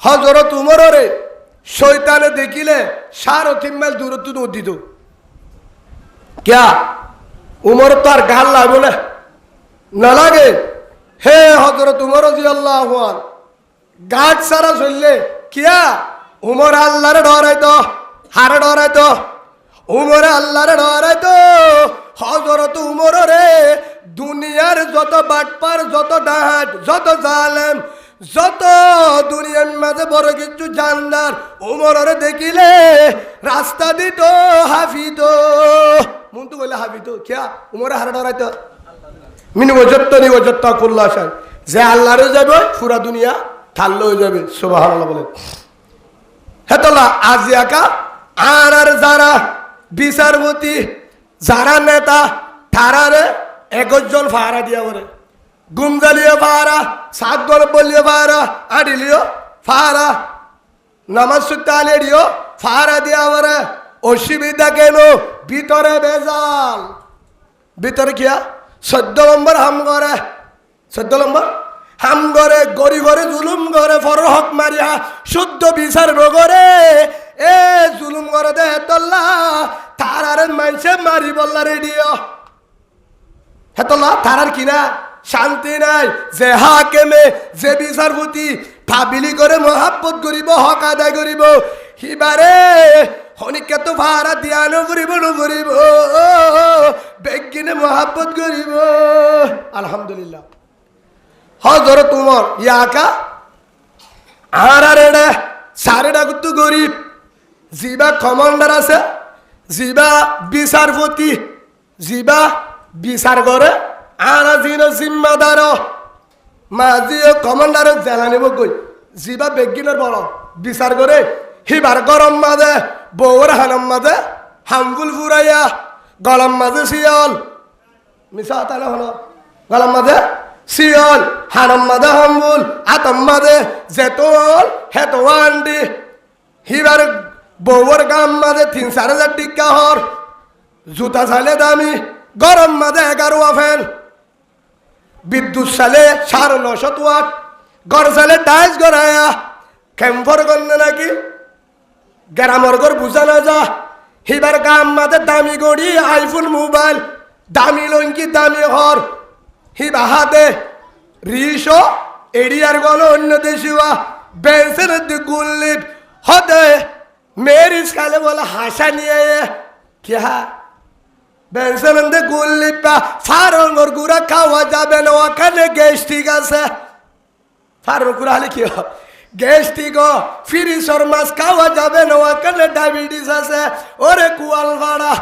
হযরত উমরে শয়তানে দেখিলে 3.5 মাইল দূরত্ব দিত क्या उमर तो আর গাল লাগবে না লাগে হে হযরত উমর রাদিয়াল্লাহু আনহু গাছ সারা চললে কিয়া উমর আল্লাহরে ডরাইতো হারে ডরাইতো উমর আল্লাহরে ডরাইতো হযরত উমর রে দুনিয়ার যত বাটপার যত ডাহাত যত জালেম যত দুনিয়ার মাঝে বড় কিছু জানদার উমরে দেখিলে রাস্তা দিত হাফিত মুন্তু বলে হাফিত কিয়া উমরে হারে ডরাইতো মিনি ওয়াজ্জাতনি ওয়াজ্জাতা কুল্লা শাই যে আল্লাহরে যাবে পুরা দুনিয়া ঠাল্লো হয়ে যাবে সুবহানাল্লাহ বলে হেতলা আজিয়াকা আর যারা বিচারপতি যারা নেতা তারারে একজন ফারা দিয়া বলে গুমজালিও ফারা সাতগর বলিও ফারা আডিলিও ফারা নামাজ সুতালিও ফারা দিয়া বলে অসুবিধা কেন ভিতরে বেজাল ভিতরে কিয়া 14 নম্বর হাম করে 14 নম্বর হাম করে গরি ঘরে জুলুম করে ফরহক মারিয়া শুদ্ধ বিচার নগরে এ জুলুম করে দে হেতল্লা তারারে মাইছে মারি বললা রেডিও হেতল্লা তারার কিনা শান্তি নাই যে হাকেমে যে বিচারপতি ফাবিলি করে মহাব্বত করিব হক আদায় করিব হিবারে হনিকে তো ভাড়া দিয়া নগরিব বেগিনে মহাব্বত করিব আলহামদুলিল্লাহ হযরত উমর ইয়াকা আরে সারেডা কুতু গরিব জিবা কমান্ডার আছে জিবা বিচারপতি জিবা বিচার করে আনা জিন জিম্মাদার মাঝি কমান্ডার জেলা নিব কই জিবা বেগিনের বড় বিচার করে হিবার গরম মাঝে বউর হানম মাঝে হামগুল ফুরাইয়া গলম মাঝে শিয়াল মিশা তাহলে হলো গলম মাঝে শিয়াল হানম মাঝে হামগুল আতম মাঝে জেতল হেতোয়ান্ডি হিবার বউর গাম মাঝে 3-4 টিকা হর জুতা চালে দামি গরম মাঝে 11 আফেল বিদ্যুৎ সালে 950 ওয়াট গড় সালে টাইস গড়ায়া ক্যাম্পর গন্নে নাকি গ্রামর গড় বুঝা না যা হিবার গাম মাঝে দামি গড়ি আইফোন মোবাইল দামি লঙ্কি দামি হর হিবা হাতে রিশো এরিয়ার গল অন্য দেশিয়া বেঞ্চের গুল্লিপ হতে মেরিস কালে বলে হাসা নিয়ে क्या বেঞ্চের গুল্লিপা ফারঙ্গর গুড়া খাওয়া যাবে না ওখানে গ্যাস্ট্রিক আছে ফারঙ্গর গুড়া হলে কি গ্যাস্ট্রিক ফিরিসর মাছ খাওয়া যাবে না ওখানে ডায়াবেটিস আছে ওরে কুয়াল ভাড়া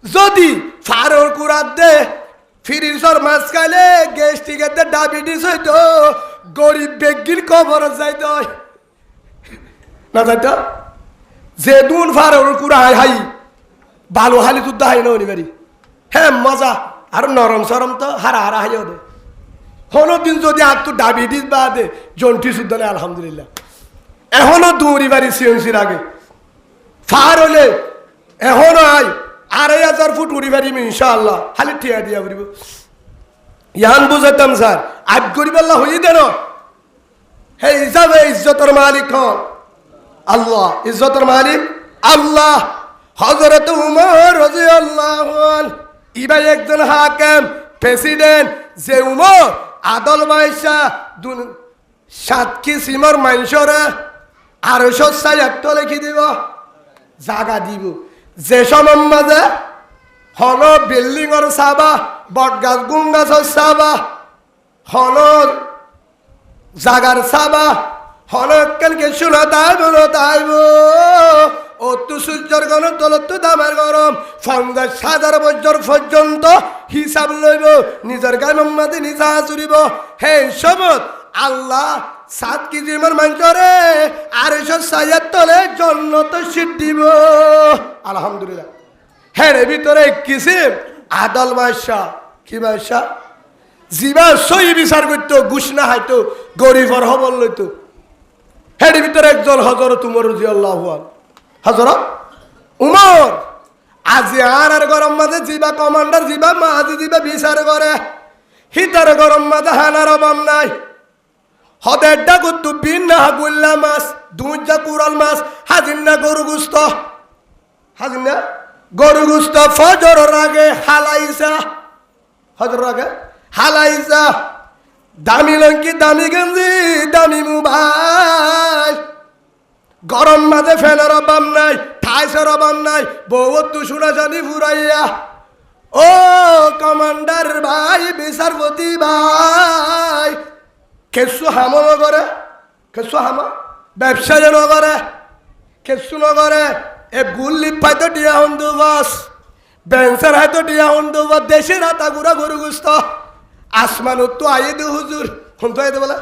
যদি ফারঙ্গর গুড়া দে ফিরিসর মাছ খাইলে গ্যাস্ট্রিকেতে ডায়াবেটিস হইতো গরিব বেগির খবর যাইতো না যাইতো যে দুন ফারঙ্গর গুড়া হাই ভালো হালি তুই দাহাই না অনিবারি হ্যাঁ মজা আর নরম সরম তো হারা হারা হাইও দে কোনোদিন যদি আর তো ডায়াবেটিস বা দে জন্টি শুদ্ধ নেই আলহামদুলিল্লাহ এখনো দৌড়ি বাড়ি সিএনসির আগে ফার হলে এখনো আই 2,500 ফুট উড়ি বাড়ি ইনশাআল্লাহ খালি ঠিয়া দিয়া পড়ব ইয়ান বুঝাতাম স্যার আজ গরিব আল্লাহ হয়ে দেন হে হিসাবে ইজ্জতের মালিক হন আল্লাহ ইজ্জতের মালিক আল্লাহ হযরত উমর রাদিয়াল্লাহু আনহু ইবা একজন হাকিম প্রেসিডেন্ট যে উমর আদল বাইশা সাতকি সিমর মাইনসরা 260 লিখি দিব জায়গা দিব যে সময় মাঝে হন বিল্ডিং এর সাবা বটগাছ গুম গাছের সাবা হন জাগার সাবা হন কালকে শুনো তাইব ও তু সূর্যর গণ তলত দামের গরম 50,000 বছর পর্যন্ত হিসাব লইব নিজের গায়ে মাঝে নিজা চুরিব হে সমত আল্লাহ 7 কেজির মাঞ্চরে 260 তলে জন্নত সিট দিব আলহামদুলিল্লাহ হ্যাঁ এর ভিতরে কিসিম আদল বাদশা কি বাদশা জিবা সই বিচার করতো ঘুষ না হাইতো গরিবর হবল লইতো হ্যাঁ এর ভিতরে একজন হযরত উমর রাদিয়াল্লাহু আনহু হযরত উমর আজি আর গরম মাঝে জিবা কমান্ডার জিবা মাঝি জিবা বিচার করে হিতার গরম মাঝে হানার অভাব নাই হদের ডাকুতু বিন্না হাগুল্লা মাছ দুইটা কুড়াল মাছ হাজির না গরু গুস্ত হাজির না গরু গুস্ত ফজর আগে হালাইসা ফজর আগে হালাইসা দামি লঙ্কি দামি গেঞ্জি দামি মোবাইল গরম মাঝে ফ্যানের অভাব নাই ঠাইসের অভাব নাই বউ তু শুনা জানি ফুরাইয়া ও কমান্ডার ভাই বিচারপতি ভাই কেসু হামো নগরে কেসু হামো ব্যবসায়ী নগরে কেসু নগরে এ গুল্লি পাইতো ডিয়া হন্দু বাস বেঞ্চার হাইতো ডিয়া হন্দু বাস দেশের হাতা গুড়া গরু গুস্ত আসমান তো আইয়ে দে হুজুর হন্তু আইতে বলে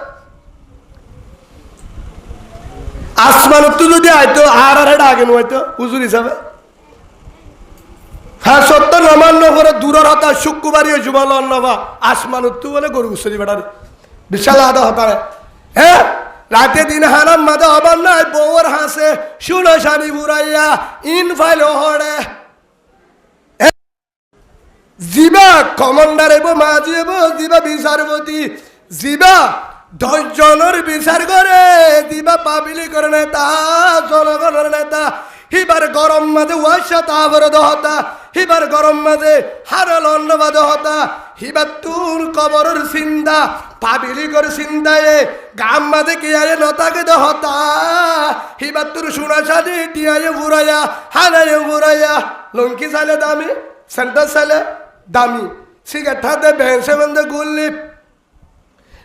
আসমান তো যদি আইতো আর এটা আগে নয়তো হুজুর হিসাবে হ্যাঁ সত্য নমান্য করে দূরের হতা শুক্রবারই জুমাল অন্নবা আসমান তো বলে গরু গুস্তি বেটার বিশাল আদা হতারে হ্যাঁ রাতে দিন হারাম মাদা হবার নাই বউর হাসে শুনো সানি বুড়াইয়া ইন ফাইল হড়ে জিবা কমান্ডার এবো মাঝি এবো জিবা বিচারপতি জিবা 10 জনের বিচার করে জিবা পাবলিকের নেতা জনগণের নেতা হিবার গরম মাঝে ওয়াশা তাবর দহতা হিবার গরম মাঝে হারল অন্নবাদ হতা হিবার তুল কবরের চিন্তা পাবলিকের চিন্তায় গাম মাঝে কি আয়ে নতাকে দহতা হিবার তুর শুনা সাদি টিয়ায় বুড়াইয়া হানায় বুড়াইয়া লঙ্কি চালে দামি সেন্টার চালে দামি সিগারেট হাতে ভেংসে বন্ধে গুল্লি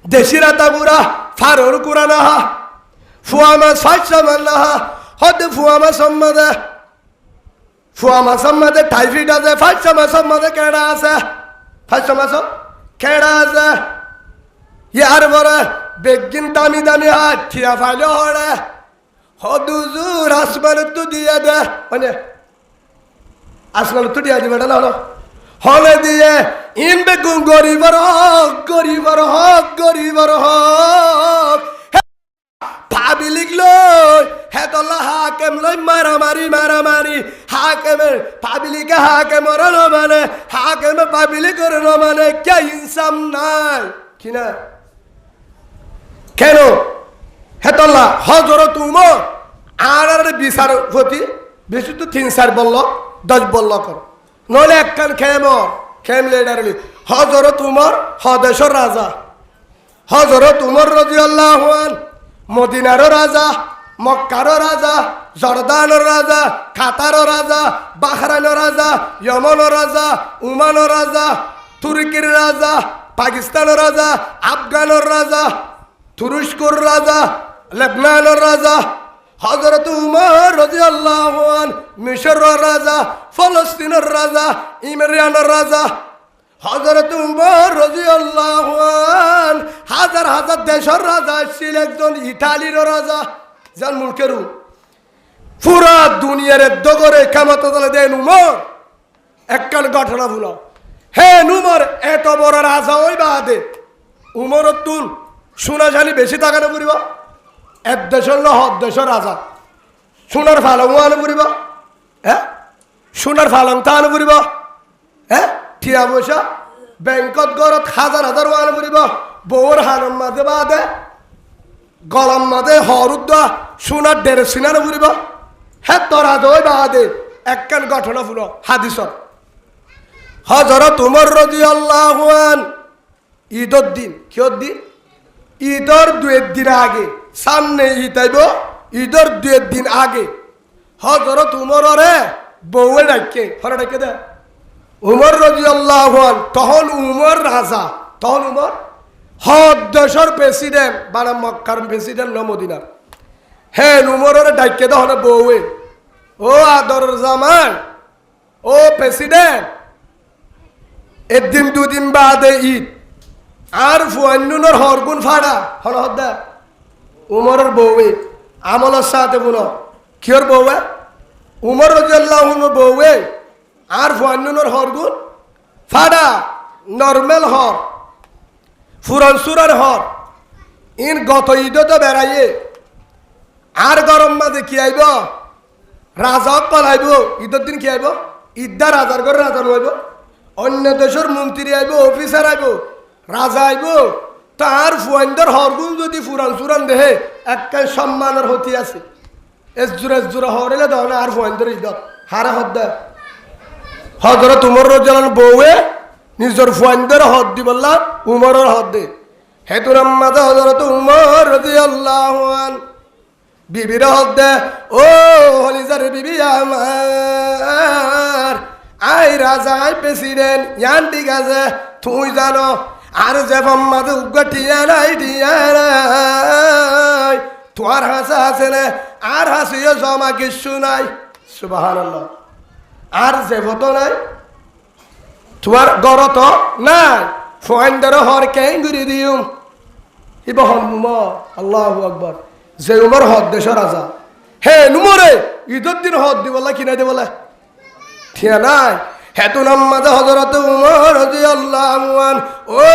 দেশি রাতা বুড়া ফারোর কুরানা হা ফুয়ামা সাইসা মান্না হা হতে ফুয়ামা সম্মাদে টাইফিড আছে ফাইসা মাস সম্মাদে কেডা আছে ফাইসা মাস কেডা আছে ইয়ার বরে বেগিন দামি দামি হাত থিয়া ফাইলে হরে হদুজুর আসমান তো দিয়ে দে মানে আসমান তো দিয়া দিবে না হলো হলে দিয়ে ইন বেগুন গরিবর হক গরিবর হক গরিবর হক ভাবি লিখলো হেতলা হাকেম লই মারামারি মারামারি হাকেমে পাবলিকে হাকে মরণ মানে হাকেমে পাবলিক করে মানে কে ইনসাম নাই কিনা কেন হেতলা হজর তুমো আর বিচারপতি বেশি তো 3-4 বলল 10 বলল কর নইলে একখান খেম লেডার হজর তুমর হদেশর রাজা হজর তুমর রাদিয়াল্লাহু আন মদিনারও রাজা মক্কারও রাজা জর্দানের রাজা কাতারও রাজা বাহরাইনের রাজা ইয়েমেনের রাজা ওমানের রাজা তুর্কির রাজা পাকিস্তানের রাজা আফগানের রাজা তুরস্কর রাজা লেবনানের রাজা হযরত উমর রাদিয়াল্লাহু আন মিশরের রাজা ফলস্তিনের রাজা ইমরানের রাজা হযরত উমর রাদিয়াল্লাহু আন হাজার হাজার দেশের রাজা ছিল একজন ইতালির রাজা যার মুলকের পুরা দুনিয়ার দগরে কামাত দলে দেন উমর একখান ঘটনা ভুলো হে উমর এত বড় রাজা ওই বাদে উমর তুল সোনা জানি বেশি টাকা না পড়িব এক দেশের না হদ দেশের রাজা সোনার ফালং আনো পড়িব হ্যাঁ সোনার ফালং তা আনো পড়িব হ্যাঁ ঠিয়া পয়সা ব্যাংকত গড়ত হাজার হাজার আনো পড়িব বউর হানম মাঝে বাদে গলম মাঝে হরুদ্দা সোনার 1.5 সিনানো পড়িব হ্যাঁ তোর রাজা ওই বাদে একখান ঘটনা ফুল হাদিসর হযরত উমর রাদিয়াল্লাহু আন ঈদের দিন কিয়র দিন ঈদের 2 দিন আগে সামনে ঈদ আইব ঈদের 2 দিন আগে হযরত উমরে বউয়ে ডাকে হরে ডাকে দে উমর রাদিয়াল্লাহু আন তখন উমর রাজা তখন উমর হদ দেশের প্রেসিডেন্ট মানে মক্কার প্রেসিডেন্ট ন মদিনার হ্যাঁ উমরের ডাকে দহনে বউয়ে ও আদর জামাই ও প্রেসিডেন্ট একদিন 2 দিন বাদে ঈদ আর ফুয়ান্নুনের হরগুন ফাড়া হন হদ্দা উমরের বউয়ে আমলের সাথে বুনো কিয়র বউয়ে উমর রাদিয়াল্লাহু আনহু বউয়ে আর ফুয়ান্নুনের হরগুন ফাড়া নরমাল হর ফুরন সুরার হর ইন গত ঈদতে বেড়াইয়ে আর গরম মাঝে কি আইব রাজা পালাইব ঈদের দিন কি আইব ঈদা রাজার ঘরে রাজা নইব অন্য দেশের মন্ত্রী আইব অফিসার আইব রাজা আইব তার ফুয়াইন্দর হরগুন যদি ফুরান চুরান দেহে একটা সম্মানের হতি আছে এস জোড়া হরেলে দাও না আর ফুয়াইন্দর ঈদ হারা হদ দেয় হজরত উমর রাদিয়াল্লাহু আনহু বউয়ে নিজের ফুয়াইন্দর হদ দি বললা উমরের হদ দে হেতুর আম্মাদা হজরত উমর রাদিয়াল্লাহু আনহু বিবির হদ দে ও হলিজার বিবি আমার আই রাজা আই প্রেসিডেন্ট ইয়ান ঠিক আছে তুই জানো আর যে মাম্মাদে উগটিয়া নাই দিয়া নাই তোমার হাসা আছে না আর হাসিও জমা কিছু নাই সুবহানাল্লাহ আর যে ভত নাই তোমার গরত নাই ফুয়াইন্দর হর কেন গুরি দিউম ইবহন উমর আল্লাহু আকবার যে উমর হদ দেশ রাজা হে নুমরে ঈদের দিন হদ দি বলা কিনা দে বলে ঠিক নাই হেতু নাম্মাজে হযরত উমর রাদিয়াল্লাহু আনহু ও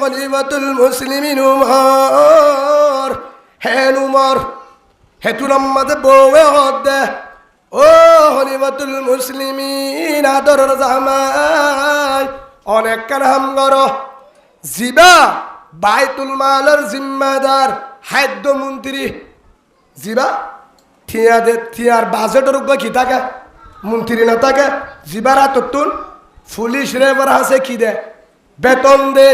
খলিফাতুল মুসলিমিন উমর হে উমর হেতু নাম্মাজে বউয়ে হদ দে ও খলিফাতুল মুসলিমিন আদরের জামাই অনেক কাম করো জিবা বাইতুল মালের জিম্মাদার খাদ্য মন্ত্রী জিবা থিয়ার বাজেটের উপর কি থাকে মন্ত্রী না থাকে জিবারা ততুন পুলিশ রেবার হাসে কি দে বেতন দে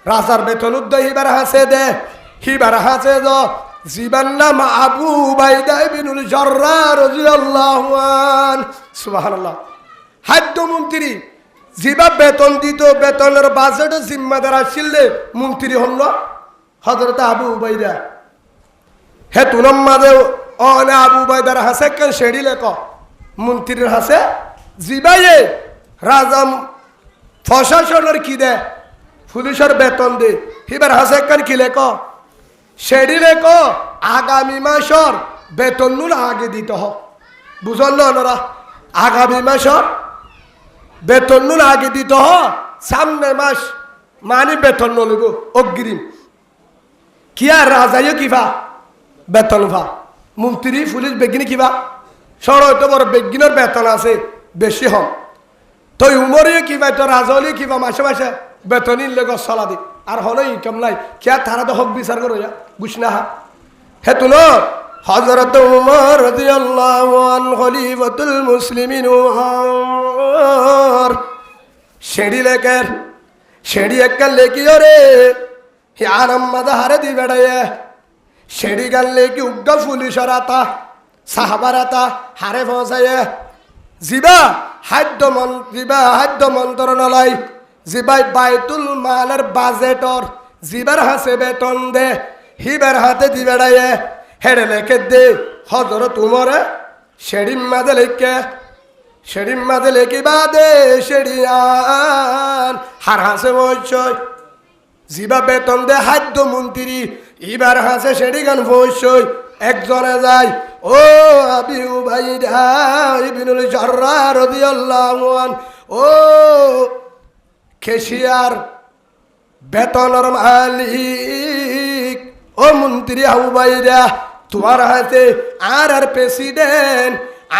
রাজার বেতন উদ্দয় হিবার হাসে দে হিবার হাসে দ জিবার নাম আবু উবাইদা ইবনুল জাররাহ রাদিয়াল্লাহু আনহু সুবহানাল্লাহ খাদ্য মন্ত্রী জিবা বেতন দিত বেতনের বাজেট জিম্মাদার আসলে মন্ত্রী হল হযরত আবু উবাইদা হে তুনম মাদে অনে আবু উবাইদার হাসে কেন শেড়ি লেখ মন্ত্রীর হাসে জিবাইয়ে রাজা প্রশাসনের কি দে পুলিশের বেতন দে হিবার হাসে কেন কি লেখ শেড়ি লেখ আগামী মাসর বেতন নুন আগে দিতে হ বুঝল না ওনারা আগামী মাসর বেতন নুন আগে দিতে হ সামনে মাস মানে বেতন নলিব অগ্রিম কি আর রাজাইও কিবা বেতন ভা মন্ত্রী পুলিশ বেগিনি কিবা সরত বড় বেগিনের বেতন আছে বেশি হম তো উমরিও কিবা তো রাজলি কিবা মাসে মাসে বেতনই লেগে চলা দি আর হলো ইনকাম নাই কিয়া তারা তো হক বিচার করো বুঝনা হা হে তুন হযরত উমর রাদিয়াল্লাহু আনহু খলিফাতুল মুসলিমিন উমর শেড়ি লেকের শেড়ি একটা লেকিও রে হে আরাম্মাদা হারে দি বেড়াইয়ে শেড়ি গান লেকি উগ্গা পুলিশের আতা সাহাবার আতা হারে পৌঁছাইয়ে জিবা খাদ্য মন্ত্রণালয় জিবাই বাইতুল মালের বাজেটর জিবার হাসে বেতন দে হিবার হাতে দি বেড়াইয়ে হেড়ে লেখে দে হযরত উমরে শেড়িম মাঝে লেখি বাদে শেড়িয়ান হার হাসে বইছয় জিবা বেতন দে খাদ্য মন্ত্রী ইবার হাসে শেড়ি গান বইছয় একজনে যায় ও আবি উবাইদা ইবনুল জাররাহ রাদিয়াল্লাহু আনহু ও কেশিয়ার বেতনের মালিক ও মন্ত্রী উবাইদা তোমার হাতে আর প্রেসিডেন্ট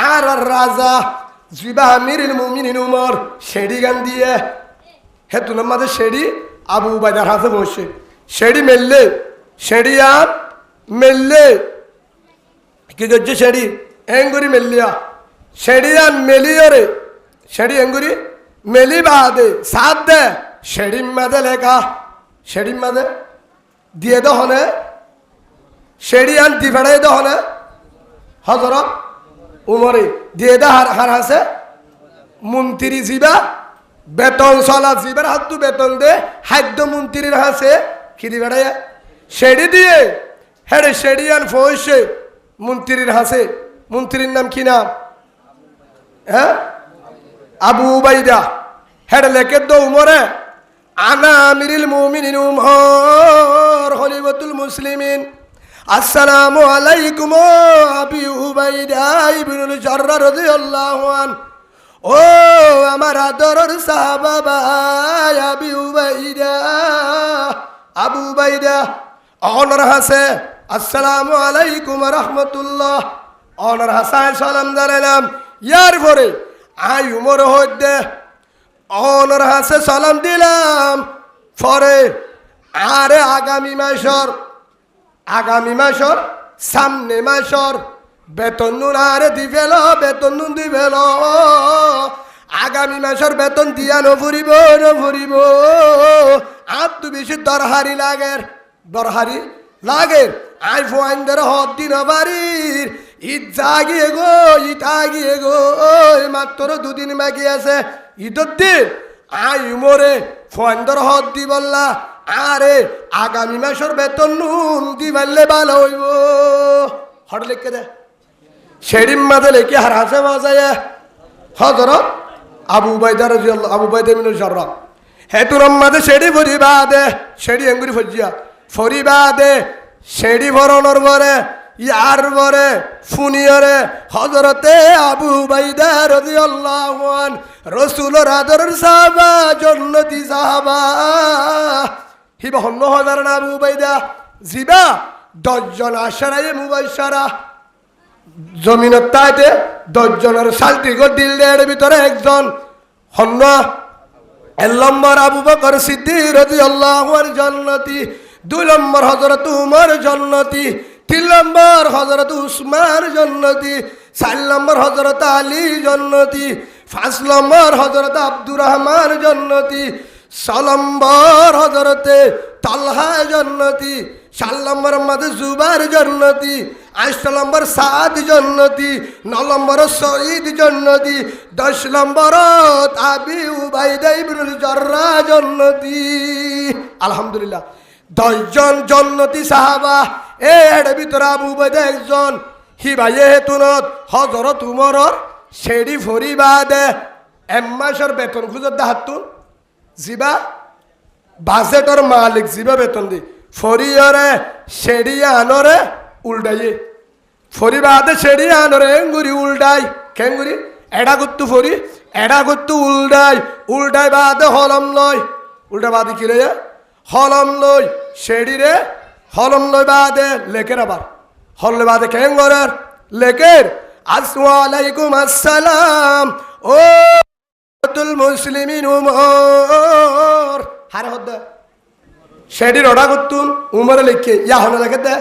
আর রাজা জিবা আমিরুল মুমিনিন উমর শেড়ি গান দিয়ে হে তুনার মাঝে শেড়ি আবু উবাইদার হাতে বসে শেড়ি মেললে শেড়ি আর মেললে কি করছে শেড়ি এঙ্গুরি মেলিয়া শেড়ি আর মেলিও রে শেড়ি এঙ্গুরি মেলি বাদে সাথ দে শেড়ির মাঝে লেখা শেড়ির মাঝে দিয়ে দহনে শেড়ি আন দি ফেড়াই দহনে হযরত উমরে দিয়ে দে হার হাসে মন্ত্রী জিবা বেতন চলা জিবার হাতু বেতন দে খাদ্য মন্ত্রীর হাসে কি দি ফেড়াই শেড়ি দিয়ে হেড়ে শেড়ি আন ফসে মন্ত্রীর হাসে মন্ত্রীর নাম কি নাম হ্যাঁ আবু উবাইদা হেড লেখে দো উমরে আনা আমিরুল মুমিনিন উমর খলিফাতুল মুসলিমিন আসসালামু আলাইকুম আবি উবাইদা ইবনুল জাররাহ রাদিয়াল্লাহু আনহু ও আমার আদরের সাহাবা ভাই আবু উবাইদা অনর হাসে আসসালামু আলাইকুম রাহমাতুল্লাহ অনর হাসান সালাম জানালাম ইয়ার পরে আই উমর হইতে অনর হাসে সালাম দিলাম পরে আরে আগামী মাসর সামনে মাসর বেতন নুন আরে দিবেল বেতন নুন দিবেল আগামী মাসর বেতন দিয়া নভরিব আর তু বেশি দরহারি লাগের আই ফোয়াইন্দের হদ দিন বাড়ির ঈদ জাগিয়ে গো মাত্র দুদিন বাকি আছে ঈদের দিন আই উমরে ফোয়াইন্দের হদ দি বললা আরে আগামী মাসের বেতন নুন দিবাল্লে ভালো হইব হট লিখে দে সেডিম মাঝে লেখে হার হাসে মাজায় হজরত আবু বাইদা মিনুল জর্রা হেতুরম মাঝে সেডি ফরিবা দে সেডি এঙ্গুরি ফরিবা দে সেডি ভরণর বরে ইয়ার বরে ফুনিয়রে হজরতে আবু বাইদা রাদিয়াল্লাহু আন রাসূলের আদরের সাহাবা জান্নাতি সাহাবা হিবা হন্ন হাজার না আবু বাইদা জিবা 10 জন আশরায়ে মুবাশশারা জমিনের তাইতে 10 জনের সালটি গো দিলের ভিতরে একজন হন্ন এক নম্বর আবু বকর সিদ্দিক রাদিয়াল্লাহু আনহু জান্নাতি 2 নম্বর হযরত উমর জান্নাতি 3 নম্বর হযরত উসমান জান্নাতি 4 নম্বর হযরত আলী জান্নাতি 5 নম্বর হযরত আব্দুর রহমান জান্নাতি 6 নম্বর হযরতে তালহা জান্নাতি 7 নম্বর মাদে জুবাইর জান্নাতি 8 নম্বর সাদ জান্নাতি 9 নম্বর সঈদ জান্নাতি 10 নম্বর আবি উবাইদা ইবনুল জাররা জান্নাতি আলহামদুলিল্লাহ 10 জন জান্নাতি সাহাবা এর ভিতরে আবু উবাইদা একজন হিবায়ে হেতুনত হযরত উমরর সেডি ফরিবাদে এম্মাসর বেতন খুঁজত হাতুন জিবা বাজেটর মালিক জিবা বেতন দি ফরিয়রে সেডিয়া আনরে উল্টাইয়ে ফরিবাদে সেডিয়া আনরে এঙ্গুরি উল্টাই কেঙ্গুরি এডা গুত্তু উল্টাই বাদে হলম লয় উল্টা বাদে কি লয় হলম লয় সেডিরে হলম লয় বাদে লেকের আবার হললে বাদে কেঙ্গরের লেকের আসসালামাইকুম আসসালাম ও মুসলিমিন উমর হারে হদ্দা সেডির ওটা করতুন উমরে লিখে ইয়া হলে লেখে দে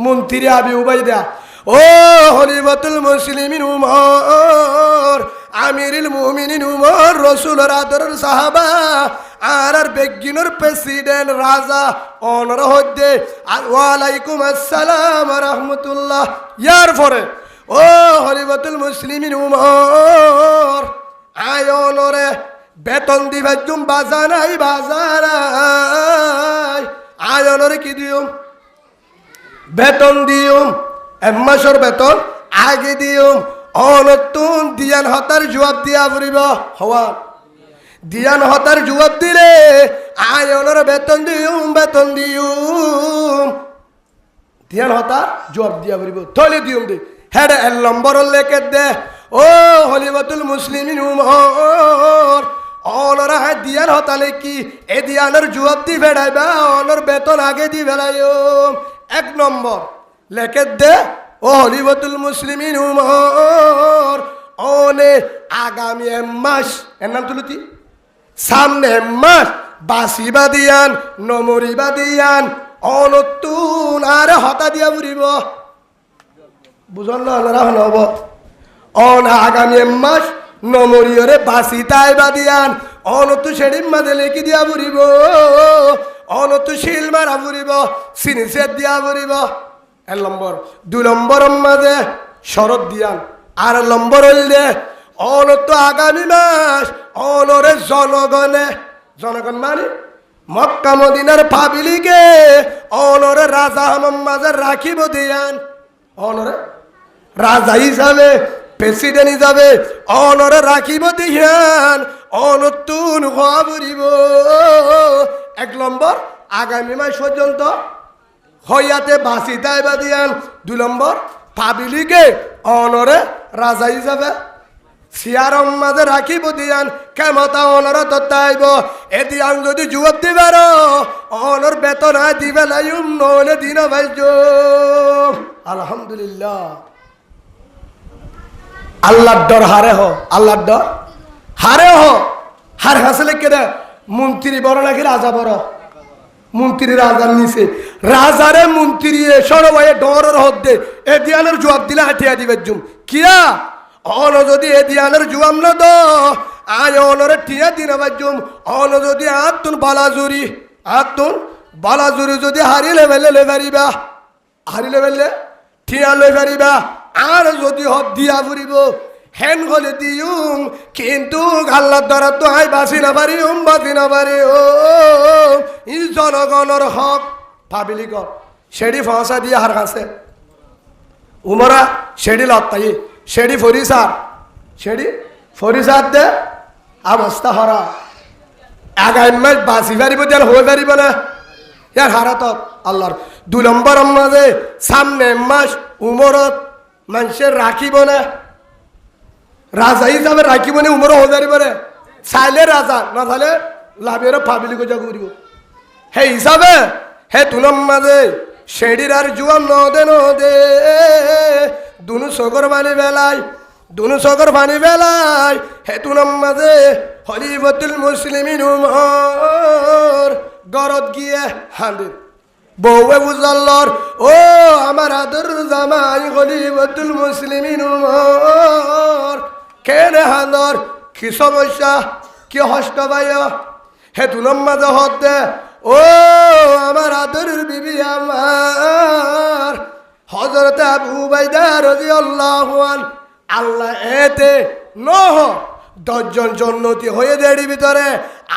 মন্ত্রী আবি উবাইদা ও খলিফাতুল মুসলিমিন উমর আমিরুল মুমিনিন উমর রাসূলের আদরের সাহাবা আর বেগিনর প্রেসিডেন্ট রাজা অনর হদ্দে ওয়া আলাইকুম আসসালাম ওয়া রাহমাতুল্লাহ ইয়ার পরে ও খলিফাতুল মুসলিমিন উমর আয়নরে বেতন দিবার জুম বাজানাই আয়নরে কি দিউম বেতন দিউম এম্মাসর বেতন আগে দিউম অনতুন দিয়ান হতার জবাব দিয়া ফুরিব হওয়া দিয়ান হতার জবাব দিলে আয়নরে বেতন দিউম দিয়ান হতার জবাব দিয়া ফুরিব থলে দিউম দি হেড এল নম্বর লেখে দে ও খলিফাতুল মুসলিমিন উমর অনরা দিয়ান হতালে কি এ দিয়ানের জবাব দি ফেড়াইবা অনর বেতন আগে দি ফেলাইও 1 নম্বর লেখে দে ও খলিফাতুল মুসলিমিন উমর অনে আগামী মাস এর নাম তুলতি সামনে মাস বাসিবা দিয়ান নমরিবা দিয়ান অনতুন আর হতা দিয়া ফুরিব বুঝল না রাহন হব অন আগামী মাস নমরিয়রে বাসি তাই বাদিয়ান অনতু সেডিম মাঝে লেখি দিয়া ফুরিব অনতু শিল মারা ফুরিব সিনিসের দিয়া ফুরিব 1 নম্বর 2 নম্বর মাঝে শরৎ দিয়ান আর নম্বর হইলে অনতু আগামী মাস অনরে জনগণ মানে মক্কা মদিনার পাবলিকে অনরে রাজা হামাম মাঝে রাখিব দিয়ান অনরে রাজা হিসাবে প্রেসিডেন্ট হিসাবে অনরে রাখিব দিয়ান অনতুন হওয়া ফুরিব 1 নম্বর আগামী মাস পর্যন্ত হইয়াতে বাসি তাইবা দিয়ান 2 নম্বর পাবলিকে অনরে রাজা হিসাবে সিয়ারম মাঝে রাখিব দিয়ান কেমতা অনর তত্তাইব এদিয়ান যদি জবাব দিবার অনর বেতন দিবে লাইম নলে দিন ভাইজ আলহামদুলিল্লাহ আল্লাহর ডর আল্লাহর ডর হারে হাসলে কে মন্ত্রী বড় নাকি রাজা বড় মন্ত্রী রাজার নিচে রাজারে মন্ত্রী সরবাই ডরের হদ্দে এ দিয়ানের জবাব দিলে হাটিয়া দিবে জুম কিয়া অন যদি এ দিয়ানের জবাব না দো আয় অনরে টিয়া দিন বাজুম অন যদি আতুন বালাজুরি যদি হারিলে বেলে লে পারিবা হারিলে বেলে ঠিয়া লই পারিবা আর যদি হদ দিয়া ফুরিব হেন গলে দিউম কিন্তু আল্লাহ দ্বারা তো আই বাঁচি না পারি ও ই জনগণের হক পাবিলি কর সেডি ফসা দিয়ে হার কাছে উমরা সেডি লত্তাই সেডি ফরিসার দে অবস্থা হরা আগামী মাস বাঁচি পারিব দেন হয়ে পারিব না ইয়ার হারাত আল্লাহর 2 নম্বর মাঝে সামনে মাস উমরত মানুষের রাখিব না রাজা হিসাবে রাখিব না উমর হয়ে পারিব না চাইলে রাজা না চাইলে লাভের ফাবিলি গোজা করিব হে হিসাবে হে 2 নম্বর মাঝে শেডির আর জুয়াম নদে দুনু সগর পানি বেলায় হে 2 নম্বর মাঝে খলিফাতুল মুসলিমিন উমর গরত গিয়ে হাঁদির বউয়ে বুঝাল্লর ও আমার আদর জামাই খলিফাতুল মুসলিমিন উমর কেনে হাঁদর কি সমস্যা কি হষ্ট ভাই হে 2 নম্বর মাঝে হদ্দে ও আমার আদর বিবি আমার হযরত আবু উবাইদা রাদিয়াল্লাহু আনহু আল্লাহ এতে নহ 10 জন জন্নতি হয়ে দেড়ি ভিতরে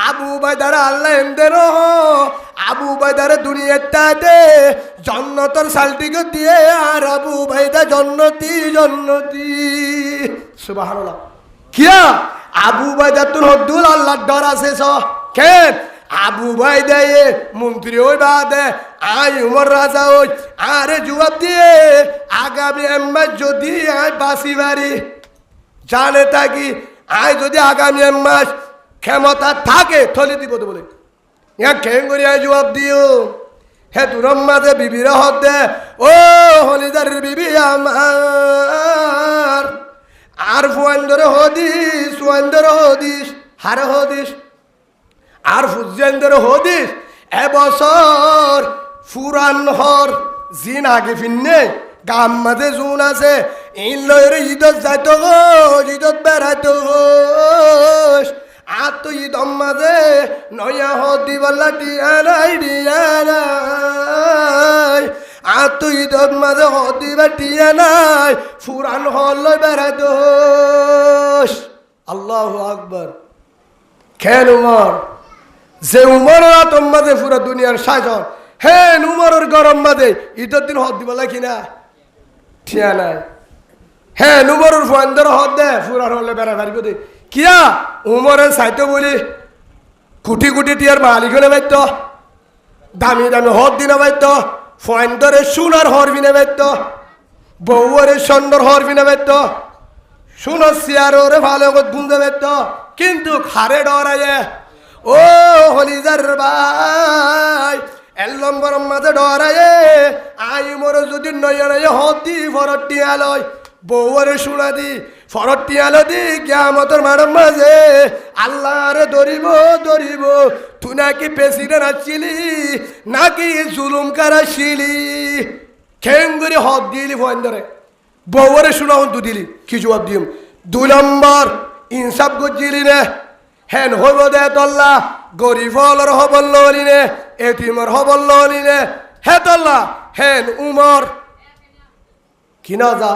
আবু উবাইদার আল্লাহ এমদের আবু উবাইদার দুনিয়াতে জন্নতর সালটিকে দিয়ে আর আবু উবাইদা জন্নতি সুবহানাল্লাহ কিয়া আবু উবাইদা তুন হদ্দুল আল্লাহর ডর আছে কেন আবু উবাইদা মন্ত্রী ওই বাদে আই উমর রাজা ওই আরে জবাব দিয়ে আগামী মাস যদি আই বাসি বাড়ি জানে থাকি আই যদি আগামী মাস ক্ষমতা থাকে থলি দিব তো বলে ইয়া কেন করি আই জবাব দিও হে 2 নম্বর মাঝে বিবির হদ্দে ও হলিদার বিবি আমার আর ফুয়ান্দর হদিস হারে হদিস আর ফুজেন্দর হদিস এবছর ফুরান হর জিন আগে ফিন্নে গাম মাঝে জুন আছে ইন লয়ের ঈদত যাইতো গো ঈদত বেড়াইতো গো আর তো ঈদ মাঝে নয়া হদি বল্লা টিয়ানাই আর তো ঈদত মাঝে হদি বা টিয়ানাই ফুরান হল লয় বেড়াইতো আল্লাহু আকবার খেন উমর যে উমরের তোমাদের পুরো দুনিয়ার সাজন হে উমরের গরম মাঝে ঈদের দিন হদ দিব লাগি না ঠিয়া নাই হ্যাঁ উমরের ফুয়ান্দর হদ দে ফুরার হলে বেড়া পারিব দে কিয়া উমরের সাইতো বলি কোটি কোটি টিয়ার মালিক হলে বাইত দামি হদ দিনে বাইত ফুয়ান্দরে সোনার হর বিনে বাইত বউরে সুন্দর হর বিনে বাইত সোনার চেয়ারে ভালো বুঝতে বাইত কিন্তু খারে ডরাইয়ে ও হলিজার ভাই 1 নম্বর মাঝে ডরায়ে আই মোর যদি নয় হতি ফরটি আলয় বউরে শুনা দি ফরটি আলো দি কিয়ামতের মাঠের মাঝে আল্লাহরে ধরিব তুই নাকি প্রেসিডেন্ট আসছিলি নাকি জুলুম কারাছিলি খেঙ্গুরি হদ দিলি ফন্দরে বউরে শুনা হন্তু দিলি কি জবাব দিম 2 নম্বর ইনসাফ করছিলি নে হেন হইব দে তল্লা গরিব হলর হবল ললিনে এতিমর হবল ললিনে হে তল্লা হেন উমর কি না যা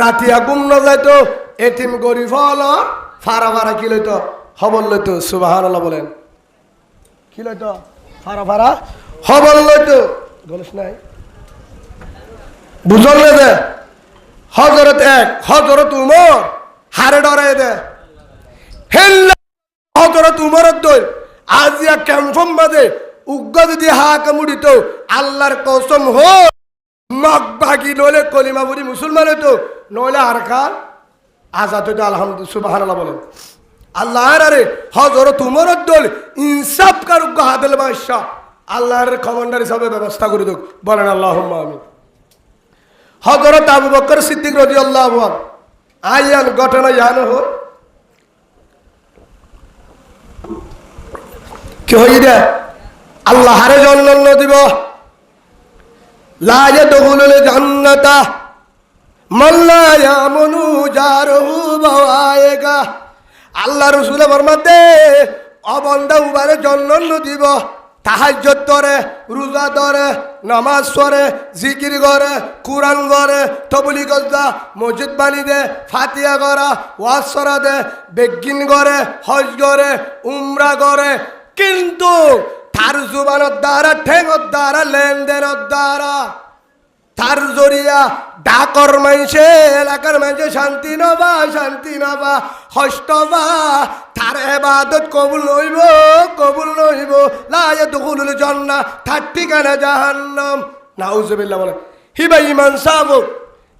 রাতিয়া গুম ন যাইতো এতিম গরিব হল ফারা কি লইতো হবল লইতো সুবহানাল্লাহ বলেন কি লইতো ফারা হবল লইতো বলিস নাই বুঝল দে হজরত উমর হারে ডরাই দে হেন হজরত উমরের দই আজিয়া ক্যাম্পম বাদে উগ্র যদি হাক মুড়িত আল্লাহর কসম হো মগ ভাগি নইলে কলিমা বুড়ি মুসলমান হইতো নইলে আর খান আজাদ হইতো আলহামদুলিল্লাহ সুবহানাল্লাহ বলেন আল্লাহর আরে হজরত উমরের দল ইনসাফ কারুক হাদেল বাদশাহ আল্লাহর কমান্ডার হিসাবে ব্যবস্থা করে দেখ বলেন আল্লাহুম্মা আমিন হজরত আবু বকর সিদ্দিক রাদিয়াল্লাহু আনহু আয়ান ঘটনা জানো হো কি হই রে আল্লাহ হারে জন্য দিব লা ইয়াদখুলুল জান্নাতা মান লা ইয়ামুনু জারহু বাওয়ায়েগা। আল্লাহ রাসূল ফরমাতে অবন্দা উবারে জন্য দিব তাহাজ্জুদ করে, রোজা ধরে, নামাজ পড়ে, জিকির করে, কুরআন করে, তাবলীগ করে, মসজিদ বানি দে, ফাতিহা করা, ওয়াজ করা দে, বেগিন করে, হজ করে, উমরা করে, কিন্তু তার জুবানের দ্বারা, ঠেঙর দ্বারা, লেনদেনের দ্বারা, তার জরিয়া ডাকর মাইছে, এলাকার মাইছে শান্তি নবা হষ্ট বা তার ইবাদত কবুল নইব লা ইয়াদখুলুল জান্নাহ, তার ঠিকানা জাহান্নাম। নাউজুবিল্লাহ বলে হিবা ইমান সাবক,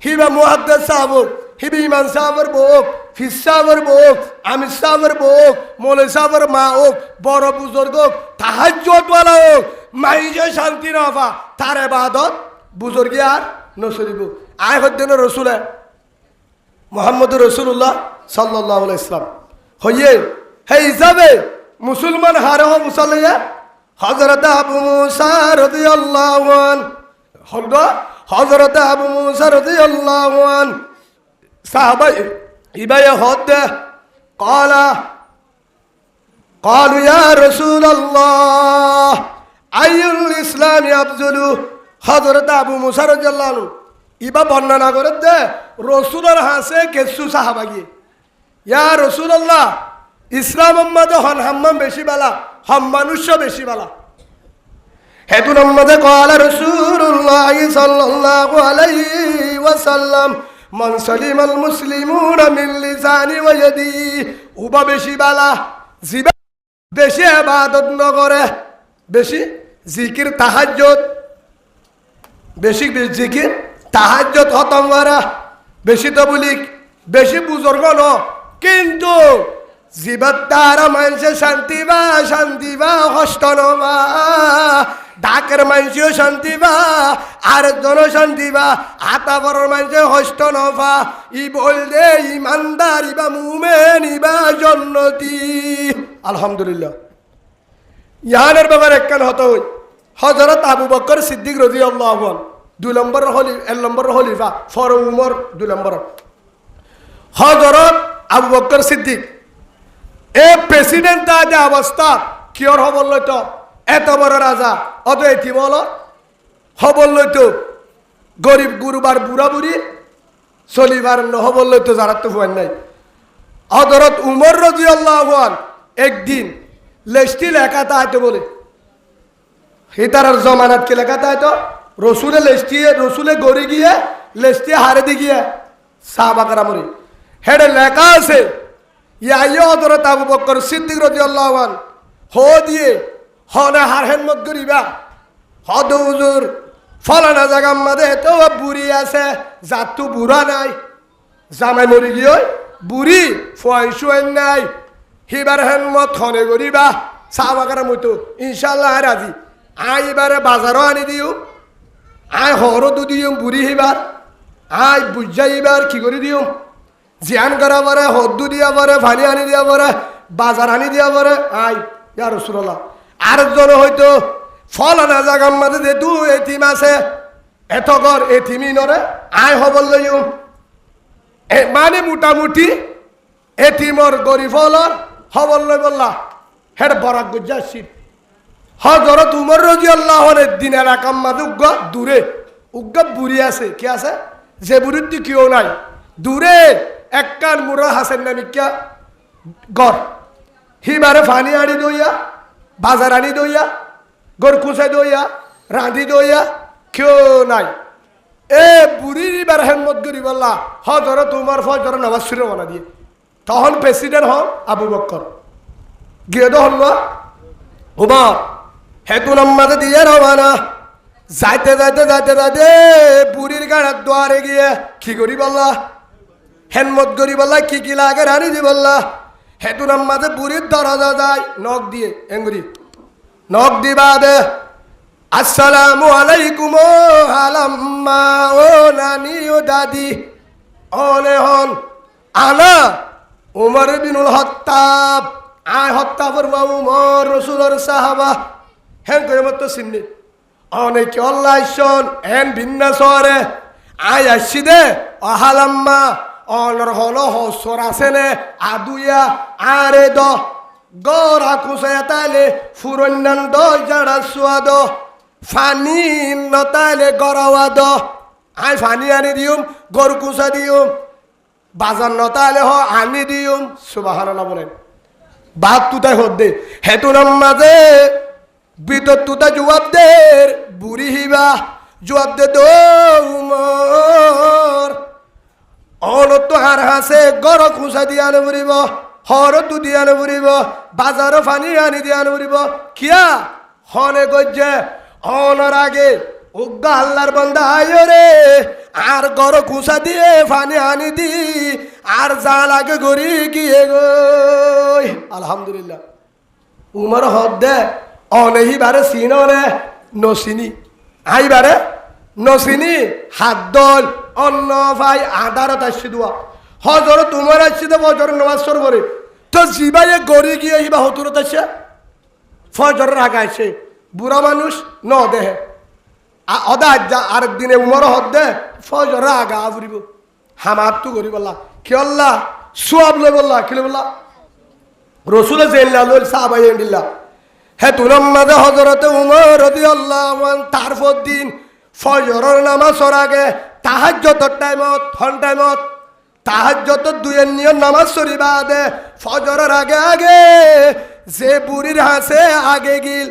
হিবা মুহাদ্দিস সাবক, হিবা ইমান সাবর বক, ফিস সাবর বক, আমির সাবর বক, মৌলভী সাবর মা হোক, বড় বুজুর্গ হোক, তাহাজ্জুদ ওয়ালা হোক, মাইছে শান্তি নবা তার ইবাদত বুজুর্গি আর নসরিব। আয় হদ্দিন রসুলে মোহাম্মদ রসুল্লাহ সাল্লাল্লাহু আলাইহি সাল্লাম হইয়ে হে হিসাবে মুসলমান হারে হ মুসাল্লিয়া হযরত আবু মুসা রাদিয়াল্লাহু আনহু, হযরত আবু মুসা রাদিয়াল্লাহু আনহু সাহাবা ইবায়া হদ্দে قالوا يا رسول الله أي الإسلام أفضل। হযরত আবু মুসা রাদিয়াল্লাহু আনহু ইবা বর্ণনা করে দে রসুলের হাসে কিছু সাহাবা গিয়ে ইয়া রাসূলুল্লাহ ইসলাম মধ্যে হন হাম্মাম বেশি বালা, হম মানুষ্য বেশি বালা। হেতুন মধ্যে কলা রাসূলুল্লাহ সাল্লাল্লাহু আলাইহি ওয়াসাল্লাম মান সালিমাল মুসলিমুনা মিন লিসানি ওয়া ইয়াদি। উবা বেশি বালা, জিবা বেশি ইবাদত নগরে, বেশি জিকির তাহাজ্জুদ, বেশি জিকির তাহাজ্জুদ খতম করা, বেশি তাবলীগ, বেশি বুজুর্গ ন, কিন্তু জিবাত দ্বারা মানুষে শান্তি বা কষ্ট নবা, ডাকের মানুষেও শান্তি বা আরেকজনও শান্তি বা আতাবরের মানুষে কষ্ট নবা। ই বললে ইমানদার ইবা মুমেন ইবা জন্নতি। আলহামদুলিল্লাহ। ইয়ানের ব্যাপারে একখান হত হই হযরত আবু বকর সিদ্দিক রাদিয়াল্লাহু আনহু 2 নম্বর খলিফা, for Umar 2 number. Hazrat Abu Bakr Siddique A president আজ অবস্থা কিয়র হবল তো এত বড় রাজা অত এটি বল হবল তো গরিব গুরুবার বুড়া বুড়ি চলিবার নহবল তো যারা তো হুয়ান নাই। হযরত উমর রাদিয়াল্লাহু আনহু একদিন লেস্টি লেখা তাইতে বলে হিতারার জমানাত কে লেখা তাই তো রসুলে লেস্টিয়ে রসুলে গড়ি গিয়ে লেস্টিয়ে হারে দি গিয়ে সাহাবাকরা মরি হেডে লেখা আছে ইয়া হযরত আবু বকর সিদ্দিক রাদিয়াল্লাহু আনহু হো দিয়ে হনে হারহেন মত গরিবা হদ হুজুর ফলানা জায়গার মধ্যে তো বুড়ি আছে জাতু বুড়া নাই, জামাই মরি গিয়ে বুড়ি ফয়সুয়েন নাই, হিবার হেন মত হনে গরিবা সাহাবাকরা মতো ইনশাআল্লাহ রাজি। আই এবারে বাজারও আনি দিও, আই হরও দু দিও বুড়ি হিবার, আই বুঝাইবার কি করে দিও জিয়ান করা পরে হদ্দু দিয়া পরে ভানি আনি দিয়া পরে বাজার আনি দিয়া পরে আই ইয়া রাসূলুল্লাহ। আরেকজন হয়তো ফলানা জায়গার মাঝে যেহেতু এতিম আছে এত ঘর এতিমি নরে আই হবল লইও মানে মোটামুটি এতিমর গরিব হলর হবল লই বললা হেড বরাক গুজাসির। হযরত উমর রাদিয়াল্লাহু আনহু দিন এলাকার মাঝে দূরে বুড়ি আছে, কি আছে যে বুড়ির কেউ নাই, দূরে একখান মুরা হাসেন নামিকা গড় হিবারে ফানি আনি দইয়া বাজার আনি দইয়া গড় খুঁচাই দইয়া রাঁধি দইয়া কেউ নাই। এ বুড়ির বার হেমত করি বললা হযরত উমর ফজর নামাজ শুরু বানা দিয়ে তখন প্রেসিডেন্ট হন আবু বকর গিয়ে হল উমর হেতু নাম্মাতে দিয়ে রবানা যাইতে যাইতে যাইতে যাইতে বুড়ির গাড়ার দোয়ারে গিয়ে কি করি বললা হেনমত করি বললা কি কি লাগে রানি দি বললা হেতু নাম্মাতে বুড়ির দরজা যায় নখ দিয়ে এঙ্গুরি নখ দিবা দে আসসালামু আলাইকুম ও আলাম্মা ও নানি ও দাদি অনে হন আনা উমর বিনুল হত্তাব আয় হত্যা করবা উমর রসুলের সাহাবা হ্যাঁ করে মতো চিনি অনেকে অল্লাহ শোন এন ভিন্ন শহরে আয় আসছি দে অহালাম্মা অনর হল হসর আছে নে আদুয়া আরে দ গরা কুসায় তাইলে ফুরন্যান দ যারা সুয়াদ ফানি নতাইলে গরওয়া দ আয় ফানি আনি দিউম গরু কুসা দিউম বাজার নতাইলে হ আনি দিউম সুবহানাল্লাহ বলেন বাদ তুতাই হদ দে হেতু নামাজে বিতর তুতা জবাব দে বুড়ি হিবা জবাব দে দৌমর অনত আর হাসে গর খুঁচা দিয়ে আনে বুড়িব হর তু দিয়ে আনে বুড়িব বাজারও ফানি আনি দিয়ে আনে বুড়িব কিয়া হনে গজ্জে অনর আগে উগ্গা আল্লাহর বন্দা আয় রে আর গর খুঁচা দিয়ে ফানি আনি দি আর যা লাগে গড়ি গিয়ে গই আলহামদুলিল্লাহ উমর হদ দে অনেহি বারে চিন রে নচিনি আইবারে নচিনি হাত দল অন্ন ভাই আধারত আসছি দোয়া হজর তোমার আসছি দে ফজর নামাজ সরবরে তো জিবাইয়ে গড়ি গিয়ে হিবা হতুরত আসছে ফজরের আগে আসে বুড়া মানুষ ন দেহে অদা আরেক দিনে উমর হদ দে ফজরের আগা ফুরিব হামাত তু করি বললা কি আল্লাহ সোয়াব লই বললা কি বললা রসুলে জেল্লা লইল সাহাবাই দিল্লা হে তুলম মাঝে হজরতে উমর রাদিয়াল্লাহু আনহু তারপর দিন ফজরের নামাজের আগে তাহাজ্জুদের টাইমত হন টাইমত তাহাজ্জুদ দুয়ের নিয়ম নামাজ শরীবা দে ফজরের আগে আগে যে বুড়ির হাসে আগে গিল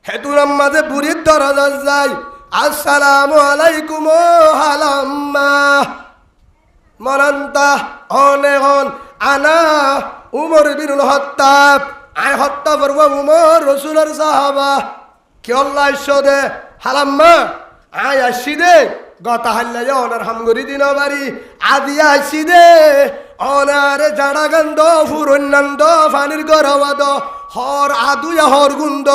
হে তুলম মাঝে বুড়ির দরজা যাই আসসালামু আলাইকুম হালাম্মা মনান্তা অনেহন আনা উমর বিনুল হত্তাব আয় হত্যা করবো উমর রসুলের সাহাবা কি আল্লাহ দে হালাম্মা আয় আসছি দে গতা হাল্লা অনার হামগরি দিন বাড়ি আদিয়া আসছি দে অনারে জাড়া গন্ধ ফুরন্যান্দ ফানির গরবাদ হর আদুয়া হর গুন্দ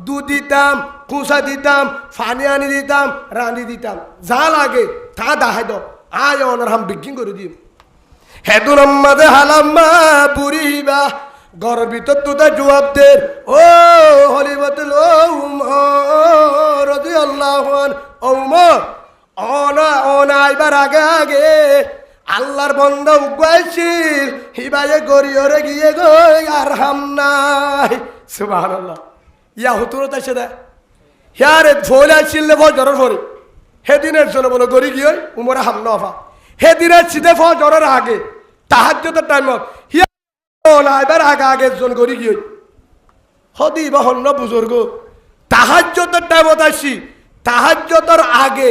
দুধ দিতাম কুসা দিতাম ফানি আনি দিতাম রাঁধি দিতাম যা লাগে তা দাহাই দ আয় অনার হাম বিক্রি করে দিম হেদুন আম্মাদে হালাম্মা বুড়ি হিবা ঘরের ভিতর তুদা জবাব দে ও হলিবতুল উমর রাদিয়াল্লাহু আনহু উমর অনা আইবার আগে আগে আল্লাহর বান্দা উগাইছিল হিবায়ে গরিয়রে গিয়ে গই আর হাম নাই সুবহানাল্লাহ ইয়া হুতুরত আছে দে ইয়ারে ফোলা ছিলে ফজরের পরে হেদিনের জন্য বলো গরি গিয়ে উমরে হাম নফা হেদিনের সিধে ফজরের আগে তাহাজ্জুদের টাইমত এবার আগে আগে জন করি গিয়ে হদি বা হন্য বুজুর্গ তাহাজ্জুদের টাইমত আসি তাহাজ্জুদের আগে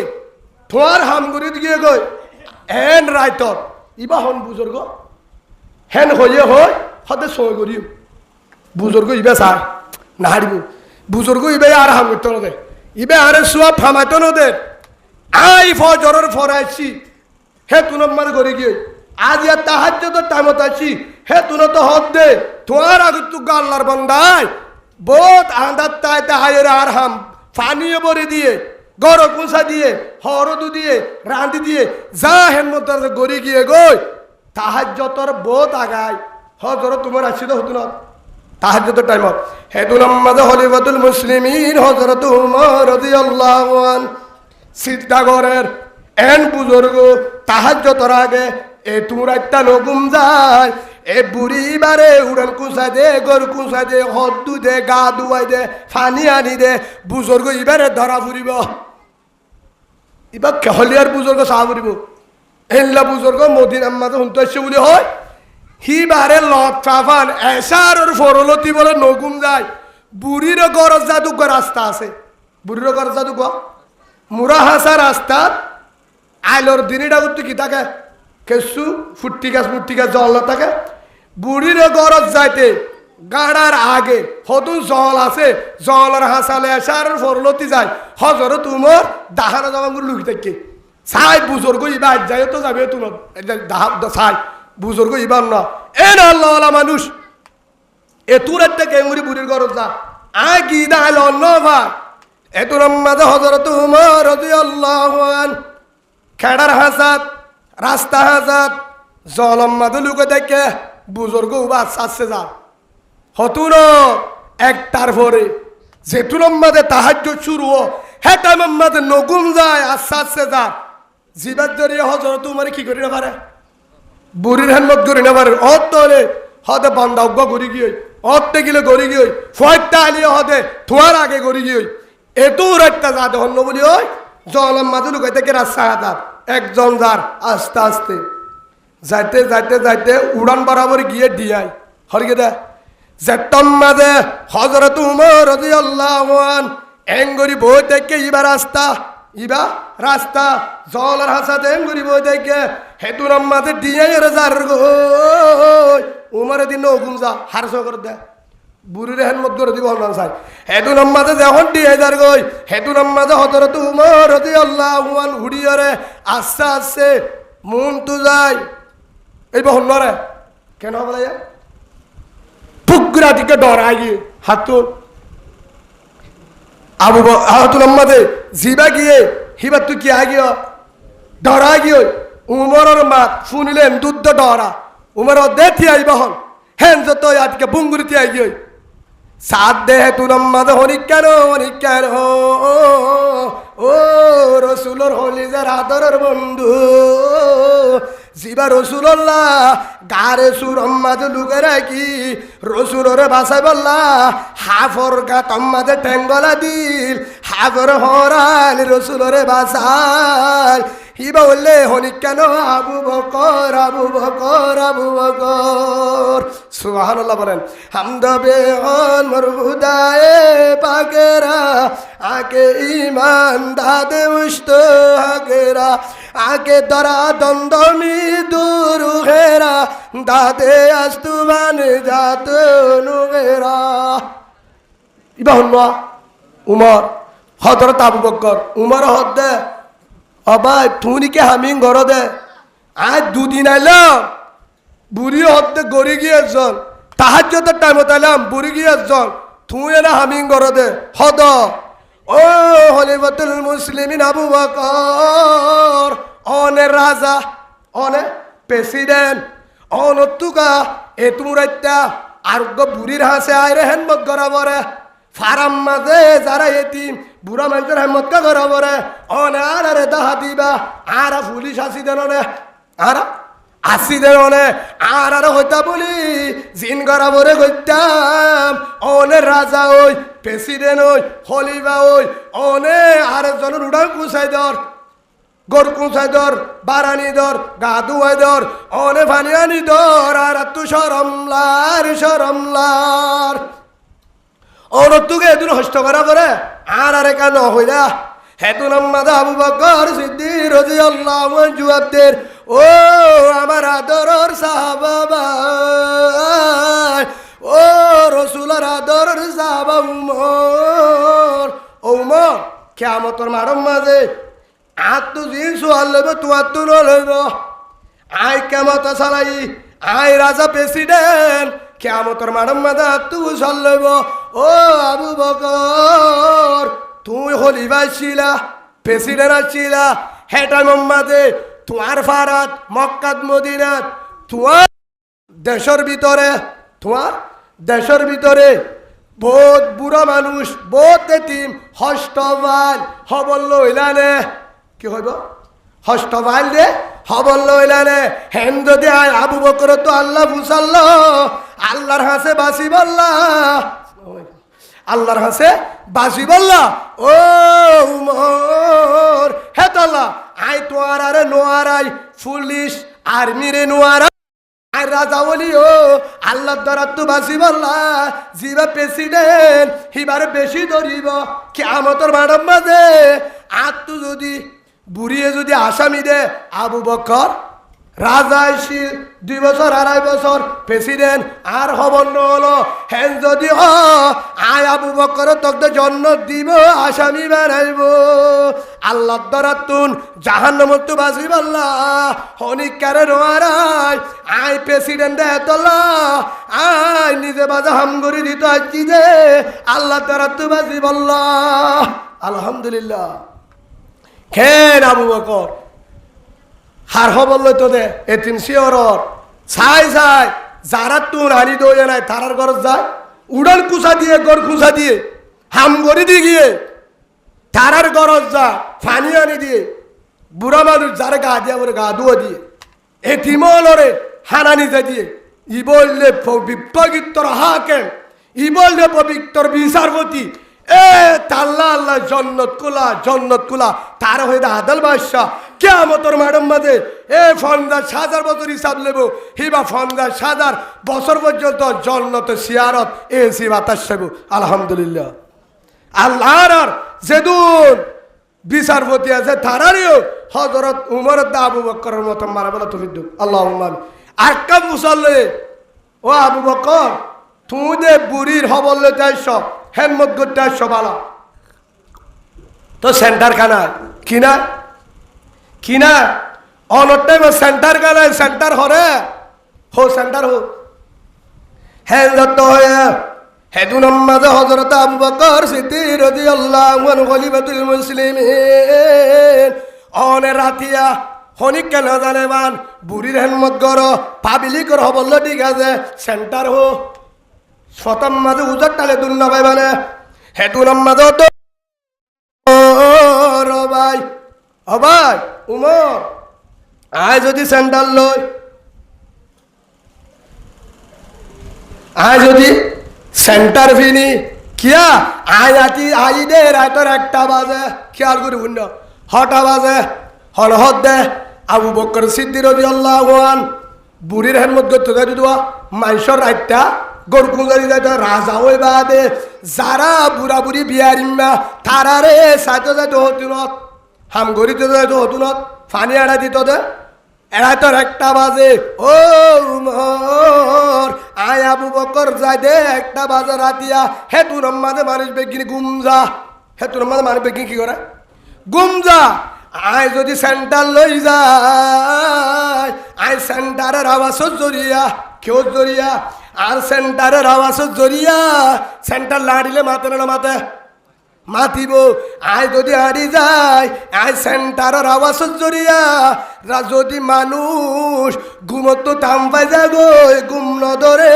তোমার হামগুড়ি গিয়ে গই এন রাইতর ইবা হন বুজুর্গ হেন হইয়ে হয় হদে সই করিও বুজুর্গ ইবে সার না হারিব বুজুর্গ ইবে আর হাম করতে নদে ইবে আরে সোয়া ফামাইতে নদে আই ফজরের ফরাইছি হে তুনম মারে করি গিয়ে আজ ইয়া তাহাজ্জুদের টাইমত আসি হে তুনো তো হদ দে তোমার আগে তু আল্লাহর বান্দায় বহুত আন্দার তাই তাহাইয়ের আর হাম ফানিয়ে বরে দিয়ে গর কুসা দিয়ে হরদু দিয়ে রাঁধি দিয়ে যা হেন মতো গড়ি গিয়ে গই তাহাজ্জুদের বহুত আগায় হজর তোমার আসি তো হতো না তাহাজ্জুদের টাইমত হেদুল আম্মাদে খলিফাতুল মুসলিমিন হযরত উমর রাদিয়াল্লাহু আনহু সিদ্ধাগরের এন বুজুর্গ তাহাজ্জুদের আগে এ তোমরা একটা নগুম যায় এ বুড়ি বারে উড়ান কুসা দে গরু কুসা দে হদ্দু দে গা ধুয়াই দে ফানি আনি দে বুজুর্গ ইবারে ধরা ফুরিব ইবা কেহলিয়ার বুজুর্গ চাহ ফুরিব এনলা বুজুর্গ মদিনার মাঝে শুনতে আসছে বলে হয় হি বারে লত চাফান এসার ফরলতি বলে নগুম যায় বুড়ির গরজ যাদুক রাস্তা আছে বুড়ির গরজ যাদুক মুরা হাসা রাস্তা আইলর দিনিটা উত্তর কি থাকে কেসু ফুট্টি গাছ মুট্টি গাছ জল না থাকে বুড়ির গরজ যাইতে গাড়ার আগে হদু জল আছে জলের হাসালে এসার ফরলতি যায় হজর তোমার দাহানা জামাগুলো লুকি থাকে সাই বুজুর্গ ইবা যাই তো যাবে তোমার সাই বুজুর্গ ইবার না এ না আল্লাহ মানুষ এ তোর একটা কেমুরি বুড়ির গরজ যা আয় কি দাইল অন্য ভাই এ তোর মাঝে হজর তোমার রাদিয়াল্লাহু আনহু খেড়ার হাসাত রাস্তা হাজাত জলম মাদে লুকে দেখে বুজুর্গ উবা আসছে যা হতুন একটার পরে যেতুর মাঝে তাহাজ্জুদ শুরু হে টাইমের মাঝে নগুম যায় আস্তে আস্তে যা জিবাদ ধরিয়ে হজরত তোমার কি করি না পারে বুড়ির হেলমত করি না পারে অত তোলে হদে বান্দা অজ্ঞ করি গিয়ে অতে গেলে গড়ি গিয়ে ফয়টা আলিয়ে হদে থোয়ার আগে গড়ি গিয়ে এতোর একটা যাতে হন্য বলি ওই জলের মাঝে লুকাই থেকে রাস্তা হাতার একজন যার আস্তে আস্তে যাইতে যাইতে যাইতে উড়ান বরাবর গিয়ে দিয়াই হরগে দে যেতম মাঝে হযরত উমর রাদিয়াল্লাহু আন এঙ্গরি বই থেকে ইবা রাস্তা জলের হাসাতে এঙ্গরি বই থেকে হেতুর মাঝে দিয়াই রে যার গো উমর দিন গুমজা হারস করে দে বুড়ির হেলমত করে দিব না চাই হেতু নাম্মাজে যখন দিয়ে যার গই হেতু নাম্মাজে হযরত উমর রাদিয়াল্লাহু আন হুড়িয়রে আস্তে আস্তে মন তো যায় এই বহন নরে কেন বলে পুকুরা দিকে ডরাই গিয়ে হাতু হাতু নাম্মাজে জিবা গিয়ে হিবা তুই কি আগিয়ে ডরা গিয়ে উমরের মাত শুনিলেন দুধ ডরা উমর দেখি আই বহন হেন যত আজকে বুঙ্গুরিতে আই গিয়ে সাত দেহ তুলম মাঝে হনিক কেন ও রসুলর হলি যে আদরের বন্ধু জিবা রসুল্লাহ গারে সুরম মাঝে লুকে রাখি রসুলরে বাসাই বললা হাফর গা তম মাঝে ঠেঙ্গলা দিল হাফর হরাল রসুলরে বাসাল হিবা বললে হনিক কেন আবু বকর সুবহানাল্লাহ বলেন হামদবে অন মরহুদায়ে পাকেরা আকে ইমান দাদে উস্ত হাকেরা আকে দরা দন্দমি দূর হেরা দাদে আস্তুবান জাত নুগেরা ইবা হন্না উমর হযরত আবু বকর উমর হদ্দে অবাই তুনিকে হামিং ঘর দে আজ দুদিন আইলাম বুড়ি হতে গড়ি গিয়েছন তাহাজ্জুদের টাইমত আইলাম বুড়ি গিয়েছন তুই এরা হামিং ঘর দে হদ ও খলিফাতুল মুসলিমিন আবু বকর অনে রাজা অনে প্রেসিডেন্ট অনতুকা এ তুমুরাইতা আর বুড়ির হাসে আইরে হেনমত গড়াবরে ফারাম মাঝে যারা এতিম বুড়া মানুষের হেমত করা বরে অনে আরে দাহা দিবা আর পুলিশ আসি দেন আর আসি দেন আর হইতা বলি জিন করা বরে কইতাম অনে রাজা ওই প্রেসিডেন্ট ওই খলিফা ওই অনে আর একজনের উড়ান কুচাই দর গর কুচাই দর বারানি দর গা ধুয়াই দর অনে পানি আনি দর আর তু সরমলার অনতুকে এদুর হস্ত করা পরে আর আরে কেন হইলা হেতু নাম্মাদা আবু বকর সিদ্দিক রাদিয়াল্লাহু আনহু জুয়াবদের ও আমার আদরের সাহাবা ও রাসূলের আদরের সাহাবা উমর কিয়ামতের মারম মাঝে আত্তু জিন সুয়াল লইব তু আত্তু লইব আই কিয়ামত চালাই আই রাজা প্রেসিডেন্ট কিয়ামতের মারম মাঝে আত্তু সুয়াল লইব ও আবু বকর তুই খলিফা ছিলা প্রেসিডেন্ট ছিলা হেটা মোহাম্মদে তোমার ফারাত মক্কাত মদিনাত তোমার দেশের ভিতরে বহুত বুড়া মানুষ বহুত এতিম হস্তবাল হবল লইলানে কি হইব হস্তবাল দে হবল লইলানে হেন যদি আয় আবু বকর তো আল্লাহ ফুসাল্ল আল্লাহর হাসে বাসি বললা আল্লাহর হাসে বাসি বললা ও উমর হে তাল্লা আই তোয়ার আরে নোয়ারাই পুলিশ আর্মি রে নোয়ারা আর রাজা বলি ও আল্লাহ দ্বারা তো বাসি বললা জিবা প্রেসিডেন্ট হিবার বেশি ধরিব কিয়ামতের মাঠের মাঝে আর তো যদি বুড়িয়ে যদি আসামি দে আবু বকর রাজা এসি 2 বছর 2.5 বছর প্রেসিডেন্ট আর খবর নহলো হেন যদি আয় আবু বকর তোকে জন্ম দিব আসামি বানাইব আল্লাহ দরাতুন জাহান্নামত তো বাসি বললা হনিকারে নোয়ারাই আয় প্রেসিডেন্ট এতলা আয় নিজে বাজা হামগরি দিত আজকি যে আল্লাহ দরাতু বাসি বললা আলহামদুলিল্লাহ খেন আবু বকর হার হবল তো দে এতিম শিওরর ছাই যারা তুন হানি দইয়া নাই তারার ঘর যায় উড়ান কুচা দিয়ে গড় কুচা দিয়ে হাম করে দিয়ে গিয়ে তারার গরজ যা পানি আনি দিয়ে বুড়া মানুষ যারা গা দিয়ে বলে গা ধুয়ে দিয়ে এতিমলরে হানানি যা দিয়ে ই বললে পবিত্র হাকেম ই বললে পবিত্র বিচারপতি এ তাল্লা আল্লাহ জন্নত কুলা তার হয়ে আদল বাদশাহ কেয়ামতের ম্যাডাম মাঝে এ 50,000 বছর হিসাব নেব হিবা 50,000 বছর পর্যন্ত জন্নত সিয়ারত এসি বাতাস সেব আলহামদুলিল্লাহ আল্লাহর যেদুন বিচারপতি আছে তারারিও হযরত উমর আবু বকরের মতো মারা বলা তুমি আল্লাহ আক্কা মুসল্লে ও আবু বকর তুই যে বুড়ির হবল্লে চাইছ হেমত করতে আসছ বালা তো সেন্টার খানা কিনা অনেক টাইম সেন্টার খানায় সেন্টার হরে হো সেন্টার হো হ্যাঁ যত হয়ে হেদুন মাঝে হযরত আবু বকর সিদ্দিক রাদিয়াল্লাহু আনহু খলিফাতুল মুসলিমিন অনে রাতিয়া হনিক কেন জানে মান বুড়ির হেমত গর পাবিলি কর হবল্লে ঠিক আছে সেন্টার হো শতম মাঝে উজার টালে দুল না ভাই মানে হেতুন মাঝে তো ভাই ও ভাই উমর আয় যদি স্যান্ডাল লই আয় যদি সেন্টার ফিনি কিয়া আয় আতি আই দে রাতর একটা বাজে খেয়াল করি বুঝল হটা বাজে হল হদ দে আবু বকর সিদ্দিক রাদিয়াল্লাহু আনহু বুড়ির হেমত করতে যাই দিবা মাইশর রাতটা গরকুজারি যাইতে রাজা ওই বাদে যারা বুড়া বুড়ি বিয়ারিম্মা তারারে সাইতে যাইতে হতুনত হাম গরিতে যাইতে হতুনত ফানি আড়া দিত দে এরা তোর একটা বাজে ও উমর আয় আবু বকর যাই দে একটা বাজে রাতিয়া হে তুর মাঝে মানুষ বেগিনি গুমজা হে তুর মাঝে মানুষ বেগিনি কি করে গুমজা আয় যদি সেন্টার লই যায় আয় সেন্টারের আওয়াজ জরিয়া কেউ জরিয়া আর সেন্টারের আওয়াজ জরিয়া সেন্টার লাড়িলে মাতে না মাতে মাতিব আয় যদি হারি যায় আয় সেন্টারের আওয়াজ জরিয়া যদি মানুষ ঘুমতো তাম্বা যাগই ঘুম নদরে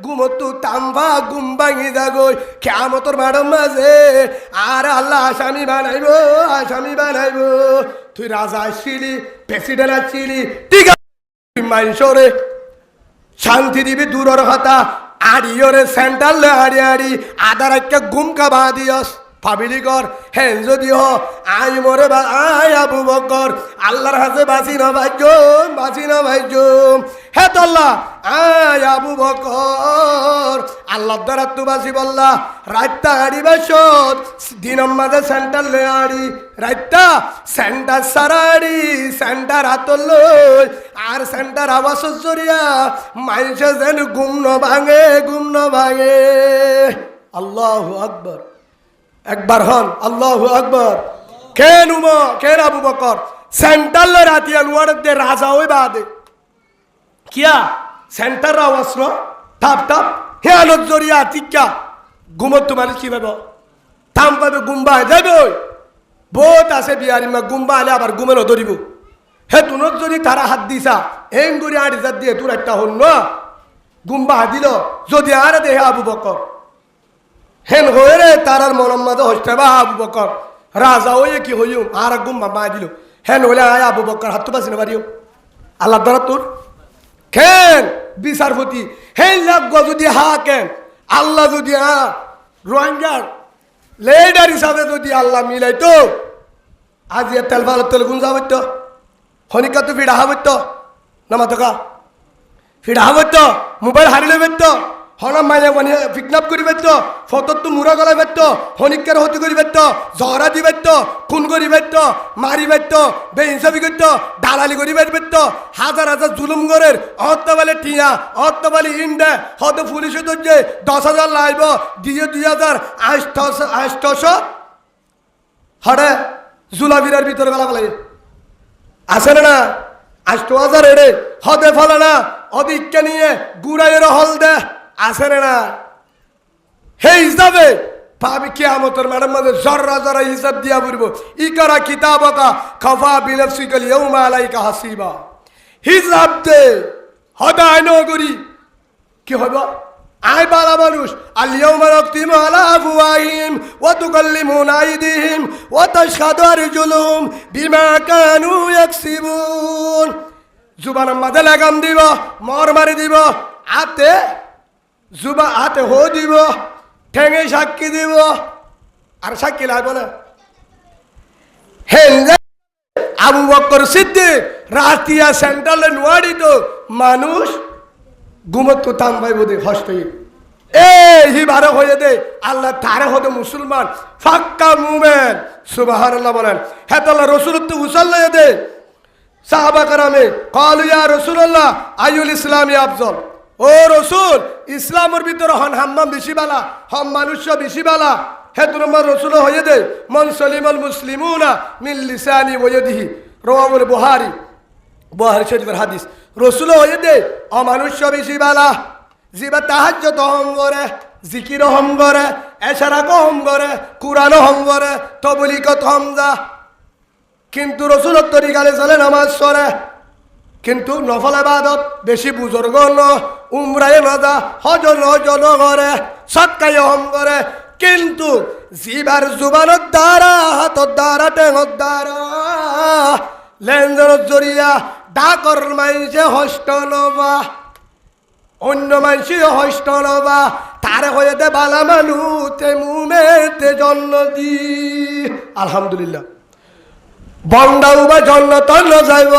ঘুমতো তাম্বা ঘুম ভাঙি যাগই কেয়ামতের ম্যাডাম মাঝে আর আল্লাহ আসামি বানাইব তুই রাজা আসছিলি প্রেসিডেন্ট আসছিলি ঠিক আছে তুই মাইশরে শান্তি দিবি দূরের কথা আড়িওরে সেন্টার লে আড়ি আদার একটা গুম কাবা দিয়স ফাবিলি কর হ্যাঁ যদি হ আই মরে বা আয় আবু বকর আল্লাহর হাতে বাঁচি না ভাইজুম হে তল্লা আয় আবু বকর আল্লাহ দ্বারা তু বাঁচি বললা রাতটা আড়ি বাসত দিনম মাঝে সেন্টার লে আড়ি রাতটা সেন্টার সারাড়ি সেন্টার হাতল লই আর সেন্টার আওয়াজ জরিয়া মাইসে যেন ঘুম ন ভাঙে আল্লাহু আকবার একবার হন আল্লাহু আকবার কেন আবু বকর সেন্টার লে রাতিয়া নুয়ার দে রাজা ওই বাদে কিয়া সেন্টার আওয়াজ ন টাপ হে আলোক জরিয়া টিকা ঘুমত তোমার কি ভাব থাম পাবে গুম্বা যাবে বহুত আছে বিহারি মা গুম্বা আলে আবার ঘুমে ধরিব হে তুনত যদি তারা হাত দিছা হেং করে আড়ি হাত দিয়ে তোর একটা হল না গুম্বা দিল যদি আর দেহে আবু বকর হেন হয়ে রে তারার মনম মাঝে হচ্ছে বা আবু বকর রাজা হয়ে কি হইও আর গুম্বা মা দিল হেন হলে আয় আবু বকর হাত বাঁচি না পারিও আল্লাহ দ্বারা তোর খেন বিচারপতি হেন লাগব যদি হা কেন আল্লাহ যদি রোহিঙ্গার লেডার হিসাবে যদি আল্লাহ মিলাই তো আজ তেল ভালো তেল গুঞ্জা হইতো হনিকা তো ফিডা হইত না মাতকা ফিডা হইত মোবাইল হারিলে বেত হন মাইনে মানে পিকনাপ করি বেত ফটো তো মুড়া গলা বেত হনিকার হতি করি বেত জহরা দি বেত খুন করি বেত মারি বেত বেইনসাবি করত দালালি করি বেত হাজার জুলুম গরের অত্তবালে টিয়া অত্তবালে ইন্ডে হত পুলিশে ধরছে 10,000 লাইব দিয়ে 2,800 হরে জুলাবিরার ভিতরে গলা গলাই আছে না 8,000 এড়ে হদে ফলে না অধিককে নিয়ে গুড়াইয়ের হল দে আছে না হে হিসাবে পাবি কিয়ামতের ম্যাডাম মাঝে জরা হিসাব দিয়া বলবো ইকরা কিতাবকা খাফা বিনফসিকাল ইয়াউমা আলাইকা হাসিবা হিসাব দে হদায় নগরী কি হইব আই বালা মানুষ আল-ইয়াউমা নাখতিমু আলা আফওয়াহিহিম ওয়া তুকাল্লিমুনা আইদিহিম ওয়া তাশহাদু আরজুলুহুম বিমা কানু ইয়াকসিবুন। জুবানের মাঝে লাগাম দিব, মর মারি দিব, হাতে হো দিব, ঠেঙে সাক্ষী দিব, আর সাক্ষী লাগবে না। আবু বকর সিদ্দিক রাতিয়া সেন্ট্রালে নোয়াড়িত মানুষ ঘুমত থামবাই বোধে হস্তে এই বারো হয়ে দে আল্লাহ তারে হতে মুসলমান ফাক্কা মুমেন সুবহানাল্লাহ বলেন। হেতাল্লাহ রসুলত্ব উসাল্লা দে সাহাবা কারামে ক্বালু ইয়া রাসূলুল্লাহ আইয়ুল ইসলামি আফজল। ও রসুল, ইসলামের ভিতরে হন হাম্মাম বেশি বালা, হম মানুষ বেশি বালা। হে তোমার রসুল হয়ে দে মান সালিমাল মুসলিমুনা মিন লিসানি ওয়া ইয়াদিহি রাওয়াহুল বুখারী শরীফের হাদিস। রসুল হয়ে দে অমানুষ বেশি বালা, জিবা তাহাজ্জুদ হম করে, জিকির হম করে, এশারাক হম করে, কুরআন হম করে, তবলিগত হম যা। কিন্তু রসুলের তরিকালে চলে নামাজ পড়ে, কিন্তু নফল ইবাদত বেশি বুজুর্গ ন, উমরায় না যা, হজ ন করে, সৎকায় হম করে। কিন্তু জিবার জুবানের দ্বারা, হাতর দ্বারা, টেঙর দ্বারা, লেনদেনের জরিয়া ডাকর মাইসে হস্ত নবা, অন্য মাইসি হস্ত নবা, তারে হয়ে দে বালা মানুতে মুমেতে জন্ম দি। আলহামদুলিল্লাহ বন্দাও বা জন্নত ন যাইব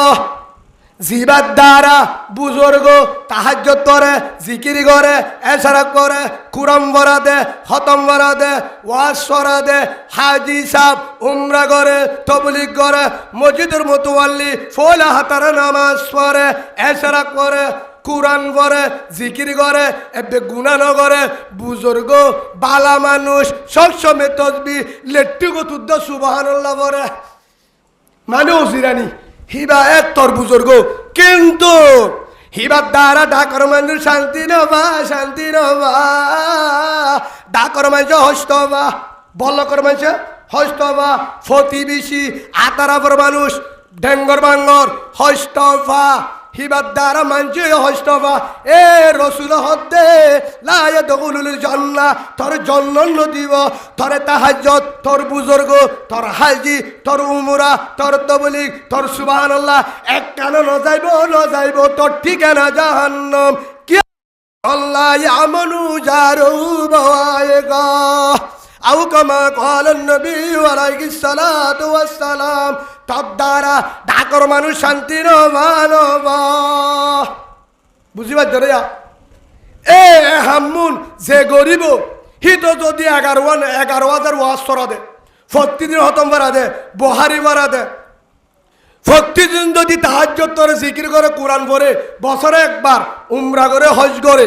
জিবার দ্বারা বুজুর্গ তাহাজ্জুদ করে, জিকির করে, এশারাক করে, কুরআন পড়া দে, খতম পড়া দে, ওয়াজ পড়া দে, হাজি সাহেব উমরা করে, তবলিগ করে, মসজিদের মুতাওয়াল্লি ফলা হাতারে নামাজ পড়ে, এশারাক করে, কুরআন পড়ে, জিকির করে, এবে গুনাহ ন করে, বুজুর্গ বালা মানুষ সবসময় তাসবিহ লেট্টুকো তুদ্দ সুবহানাল্লাহ পড়ে। মানুষ ইরানি হিবা এক তোর বুজুর্গ, কিন্তু হিবার দ্বারা ডাকর মানুষ শান্তি নবা, শান্তি নবা। ডাকর মানুষ হস্তবা, বল্লকর মানুষ হস্তবা, ফতিবিশি আতারাপর মানুষ ডেঙ্গর বাঙ্গর হস্তবা, হিবার দ্বারা মানছে হস্তবা। এ রসুল হদ্দে লায়ে দখুলুল জান্নাহ, তোর জন্ম দিব, তোর তাহাজ্জুদ, তোর বুজুর্গ, তোর হাজি, তোর উমরা, তোর তবলিগ, তোর সুবহানাল্লাহ এক কানে ন যাইব তোর ঠিকানা জাহান্নাম। কি আল্লাহ ইয়ামনু জারু বাওয়ায়েগা আউ কামা ক্বালান নবী আলাইহিস সালাতু ওয়াস সালাম। তব দ্বারা ডাকর মানুষ শান্তি নবা। বুঝিবার ধরে এ হামুন যে গরিব হি তো যদি 11,000 ওয়াজ করা দে, প্রতিদিন খতম করা দে, বহারি করা দে, প্রতিদিন যদি তাহাজ্জুদ করে, জিকির করে, কুরআন পড়ে, বছরে একবার উমরা করে, হজ করে,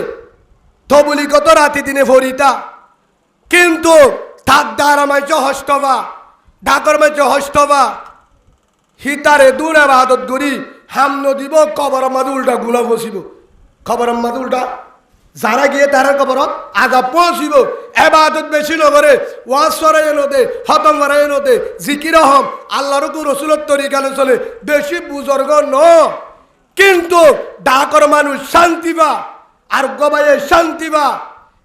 তবলিগত রাতি দিনে ফরিতা, কিন্তু তার দ্বারা মাইছ হস্তবা, ডাকর মাইছ হস্তবা, হিতারে দূর আবাদত করি হাম নদিব, কবর মাদু উল্টা গুলা বসিব, খবর মাদু উল্টা যারা গিয়ে তারা কবরত আজাব পৌঁছিব। এবাদত বেশি নগরে, ওয়াজ সরাই নদে, খতম করাই নদে, জিকির হম আল্লাহর রসুলের তরিকালে চলে, বেশি বুজুর্গ ন, কিন্তু ডাকর মানুষ শান্তি বা আর গবায়ে শান্তি বা।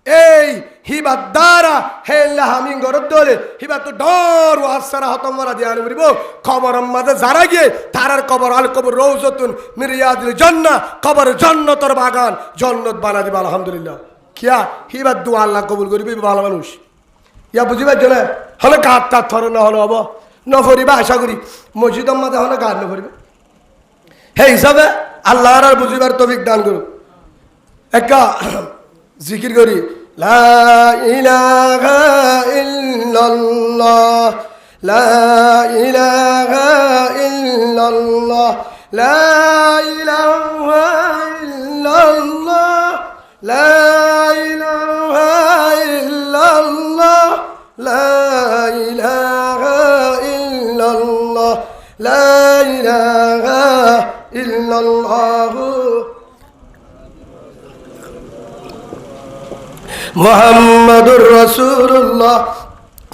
এই হিবার দ্বারা হেল্লা হামিং গরত দলে হিবার তো ডর ও আসারা হতম করা দিয়ে আনবরিব। খবর মাঝে যারা গিয়ে তারার কবর আল কবর রৌজতুন মিরিয়াদুল জান্নাহ, কবর জান্নাতের বাগান, জান্নাত বানা দিবা। আলহামদুলিল্লাহ কিয়া হিবার দোয়া আল্লাহ কবুল করিবে। ভালো মানুষ ইয়া বুঝিবার জন্য হলে গাত তার থর না হলে হব নফরিবা, আশা করি মসজিদের মাঝে হলে গাত নফরিবে। সেই হিসাবে আল্লাহ আর বুঝিবার তৌফিক দান করুক। একটা জিকির করি, লা ইলাহা ইল্লাল্লাহ, লা ইলাহা ইল্লাল্লাহ, লা ইলাহা ইল্লাল্লাহ, লা ইলাহা ইল্লাল্লাহ, লা ইলাহা ইল্লাল্লাহ, লা ইলাহা ইল্লাল্লাহ মুহাম্মাদুর রাসূলুল্লাহ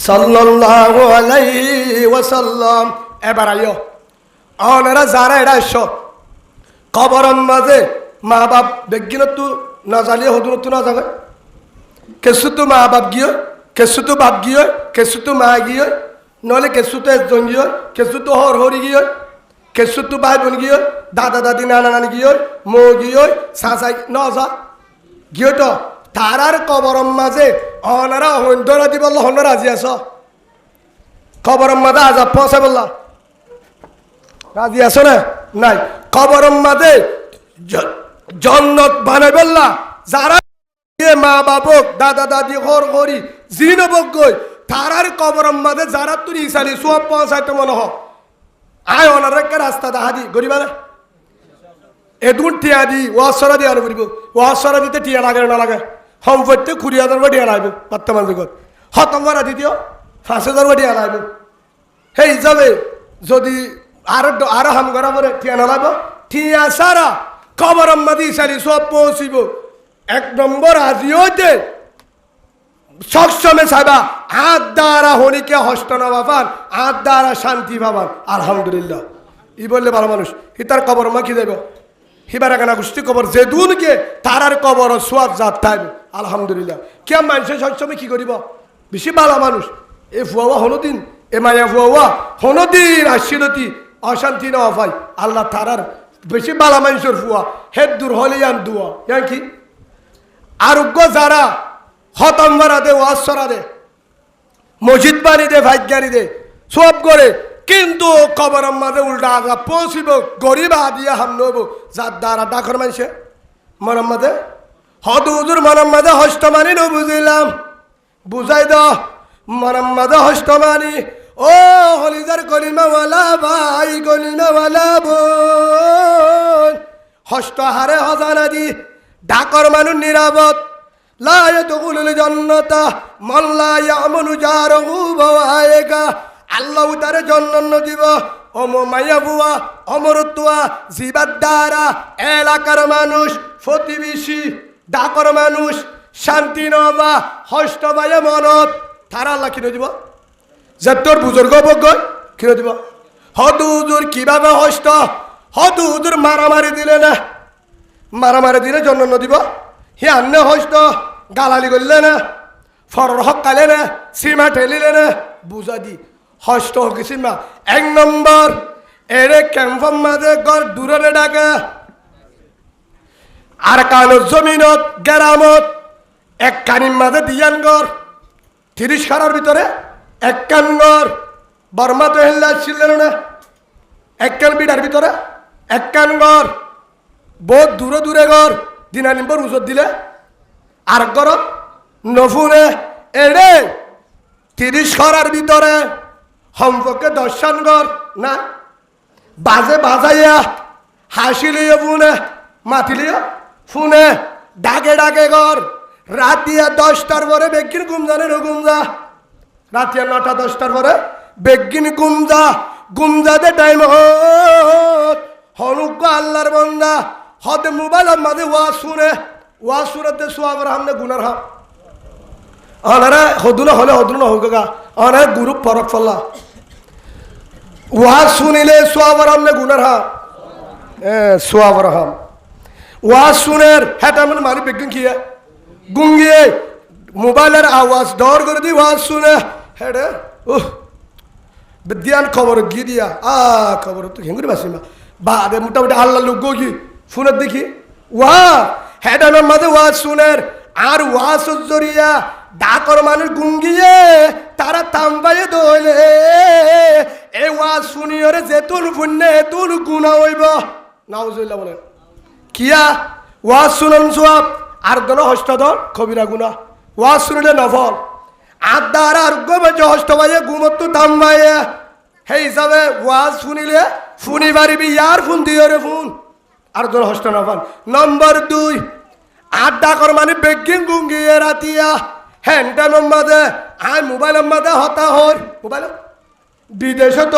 সাল্লাল্লাহু আলাইহি ওয়াসাল্লাম। এবার আইও অনারা যারা এটা কবরের মাঝে মা বাপ বেগিনত না জালিয়ে হদুনত না যাবে, কেসু তো মা বাপ গিয়ে, কেসু তো বাপ গিয়ে, কেসু তো মা গিয়ে, নহলে কেসু তো একজন গিয়ে, কেসু তো হর হরি গিয়ে, কেসু তো ভাই বোন গিয়ে, দাদা দাদি নানা নানি গিয়ে, মো গিয়ে, সাঁসাই নজা গিয়ে তো তারার কবরম মাঝে অনারা হন্দরা দি বললো হন্ড রাজি আস কবরম মাঝে আজাব পৌঁছে বললা রাজি আছো না নাই কবরম মাঝে জন্নত বানাই বললা যারা মা বাবক দাদা দাদি হর হরি জিন বগই তারার কবরম মাঝে যারা তুই ইসালি সব পৌঁছাইতে মনে হ আয় অনার রাস্তা দাহাদি গরিবারে এদুন টিয়া দি ওয়াসরা দিয়ে আরো করিব ওয়াসরা দিতে টিয়া লাগে না লাগে সম্পত্তি 20,000 টিয়া লাগবে বর্তমান যুগত হতমরা দিতেও 5,000 টিয়া লাগবে সেই হিসাবে যদি আরো হাম করা পরে টিয়া নালাব টিয়া সারা খবর মাদি সারি সব পৌঁছিব 1 নম্বর আজি হইতে সবসময় চাইবা হাত দ্বারা হরিকে হস্ত নবাবান হাত দ্বারা শান্তি পাবান আলহামদুলিল্লাহ ই বললে ভালো মানুষ হি তার কবর মা কি দেব হিবার এখানে গোষ্ঠী কবর যে দুনকে তারার কবর সোয়াদ জাত থাকবে আলহামদুলিল্লাহ কে মানুষের সবসময় কি করিব বেশি ভালো মানুষ এ ফুয়া হনদিন এ মায়া ফুয়া হনদিন আশিরতি অশান্তি না পাই আল্লাহ তারার বেশি ভালো মানুষের ফুয়া হেদ দূর হলে আন দুয়া ইয়ান কি আরোগ্য যারা হতম মারা দে ওয়াসরা দে মসজিদ বাড়ি দে ভাগ্যানি দে সব করে কিন্তু কবর মাঝে উল্টা আগা পৌঁছিব গরিব আদিয়া হাম নব যার দ্বারা ডাকর মানুষে মরম মাঝে হদুজুর মরম মাঝে হস্তমানি ন বুঝিলাম বুঝাই দ মরম মাঝে হস্তমানি ও হলিজার কলিমাওয়ালা ভাই কলিমাওয়ালা বোন হস্তহারে হজানা দি ডাকর মানুষ নিরাপদ লা ইয়াদখুলুল জান্নাতা মান লা ইয়ামুনু জারহু বাওয়ায়েগা আল্লাহ তারে জন্ম দিব অম মাইয়া বুয়া অমরতুয়া জিবাদ দ্বারা এলাকার মানুষ প্রতিবেশী ডাকর মানুষ শান্তি নবা হস্ত বায়ে মনত তারা আল্লাহ কিনে দিব যে তোর বুজুর্গ বজ্ঞ কিনে দিব হদুজুর কিভাবে হস্ত হদুজুর মারামারি দিলে না মারামারি দিলে জন্ম দিব হি আন্নে হস্ত গালালি করলে না ফরর হক কালে না সীমা ঠেলিলে না বুঝা দি হস্ত হকিসিমা 1 নম্বর এরে ক্যাম্পম মাঝে গড় দূরে ডাকে আর কানো জমিনত গেরামত এক কানির মাঝে দিয়ান গড় 30 খারার ভিতরে এক কান গড় বর্মা তো হেল্লা ছিলেন না এক কান বিড়ার ভিতরে এক কান গড় বহুত দূরে দূরে গড় দিনা নিম্বর উজত দিলে আর গড় নফুনে এরে 30 খারার ভিতরে সম্পর্কে দর্শন কর না বাজে বাজাইয়া হাসিলিয়ে ফুনে মাতিলিয়ে ফুনে ডাকে ডাকে কর রাতিয়া 10টার পরে বেগিন গুমজানের গুমজা রাতিয়া 9টা 10টার পরে বেগিন গুমজা গুমজাতে টাইম হনুক আল্লাহর বন্দা হতে মোবাইলের মাঝে ওয়া শুনেতে সোয়াবর হামনে গুনার হাম অনারা হদুনা হলে হদুনা হোক গা অনারা গ্রুপ ফরক ফল্লা ওয়াজ শুনিলে সোয়াবর হামনে গুনার হাম সোয়াবর হাম ওয়াজ শুনের হ্যাঁ মানে মারি বেগিন খেয়ে গুঙ্গিয়ে মোবাইলের আওয়াজ ডর করে দি ওয়াজ শুনে হ্যাঁ বিদ্যান খবর গিয়ে দিয়া খবর তো ঘেঙ্গুরি বাসিমা বা মোটামুটি আল্লাহ লোক গি শুনে দেখি ওয়া হ্যাঁ মাঝে ওয়াজ শুনের আর ওয়াজ জরিয়া ডাকর মানুষ গুঙ্গিয়ে তারা তাম্বাইয়ে দইলে এ ওয়াজ শুনিয়রে যেতুন পুণ্যে এতুন গুণা হইব নাউজুবিল্লাহ বলে কিয়া ওয়াজ শুনন সোয়াব আর দল হস্তদল কবিরা গুণা ওয়াজ শুনিলে নফল আর দ্বারা আরোগ্য বেজে হস্ত বাইয়ে গুমত্তু তাম্বাইয়ে সেই হিসাবে ওয়াজ শুনিলে শুনি পারিবি ইয়ার ফোন দিয়রে ফোন আর দল হস্ত নফল নম্বর 2 আর ডাকর মানে বেগিন গুঙ্গিয়ে রাতিয়া হ্যান্ডান মাঝে আয় মোবাইলের মাঝে হতা হর মোবাইল বিদেশত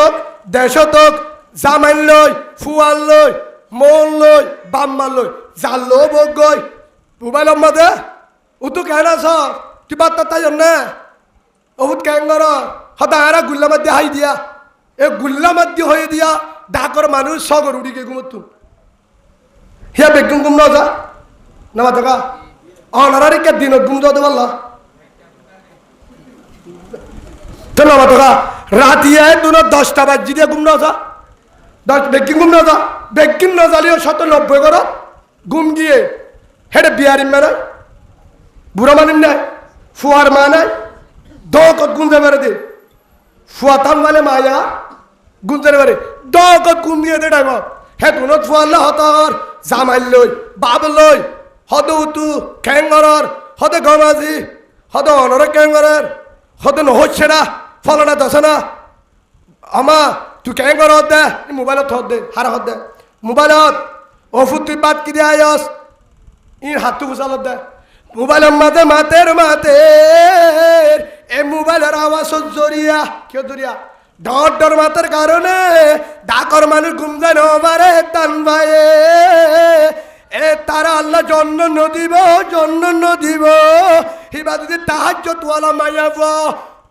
দেশত জামাইন লই ফুয়াল লই মন লই বাম্মার লই জাল লো বগই মোবাইলের মাঝে উতু কেন আছ তুই বার্তা তাই না বহুত কেন কর হতা আরা গুল্লা মাধ্যে হাই দিয়া এ গুল্লা মাধ্যে হয়ে দিয়া ডাকর মানুষ সগর উড়িকে ঘুমতুন হিয়া বেগুন গুম না যা না থাকা অনারারি কে দিন গুম যাতে পারলা শোনো আমার তোকা রাতিয়া দুনো 10টা বাজি দিয়ে ঘুম না যা 10 বেকিং ঘুম না যা বেকিং না জ্বালিয়ে 90 করো ঘুম গিয়ে হেডে বিয়ারি মেরে বুড়া মানিন নাই ফুয়ার মা নাই দকত গুঞ্জে মেরে দে ফুয়া তাম বলে মায়া গুঞ্জে মেরে দকত গুম দিয়ে দে টাইম হে দুনত ফুয়াল্লা হতর জামাইল লই বাব লই হদ উতু ক্যাঙ্গরর হদ গমাজি হদ অনর ক্যাঙ্গরর হদ নহচ্ছে না ফলনা দশ না আমা তুই ক্যাঙ্গর হদ দে মোবাইলত হদ দে হারা হদ দে মোবাইলত অফুত তুই বাদ কি দিয়ে আয়স ইন হাতু গুছালত দে মোবাইলের মাঝে মাতের এ মোবাইলের আওয়াজ জরিয়া কেউ জরিয়া ডর মাতের কারণে ডাকর মানুষ ঘুম যায় নবারে তান ভাইয়ে এ তারা আল্লাহ জন্য নদিব হিবা যদি তাহাজ্জুদওয়ালা মায়াব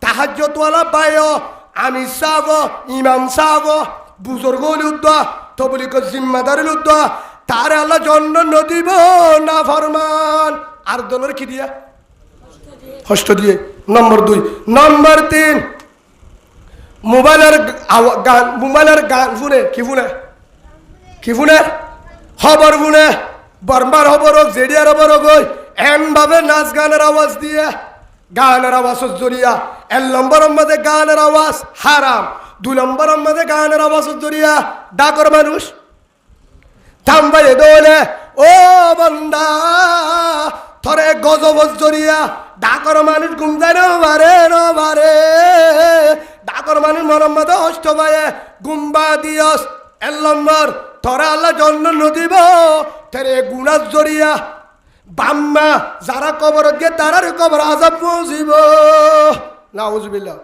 তাহাজ্জুদওয়ালা পায় আমি সাব ইমাম সাব বুজুর্গ উদ্দা তবলিক জিম্মাদার উদ্দা তার আল্লাহ জন্য নদিব না ফরমান আর দলের কি দিয়া হস্ত দিয়ে নম্বর 2 নম্বর 3 মোবাইলের গান শুনে কি শুনে খবর শুনে বর্মার খবর হোক জেডিয়ার খবর হোক এন ভাবে নাচ গানের আওয়াজ দিয়ে গানের আওয়াজ জড়িয়া 1 নম্বরের মধ্যে গানের আওয়াজ হারাম 2 নম্বরের মধ্যে গানের আওয়াজ জড়িয়া ডাকর মানুষ থামবাই দোলে ও বন্দা থরে গজব জড়িয়া ডাকর মানুষ ঘুম যায় নবারে ডাকর মানুষ মরম মতো অষ্ট ভাইয়ে গুম্বা দিয়স 1 নম্বর তোরা আল্লাহ জন্য নদিব তেরে গুণাস জড়িয়া বাম্মা যারা কবর দিয়ে তারার কবর আজাব পৌঁছিব নাউজুবিল্লাহ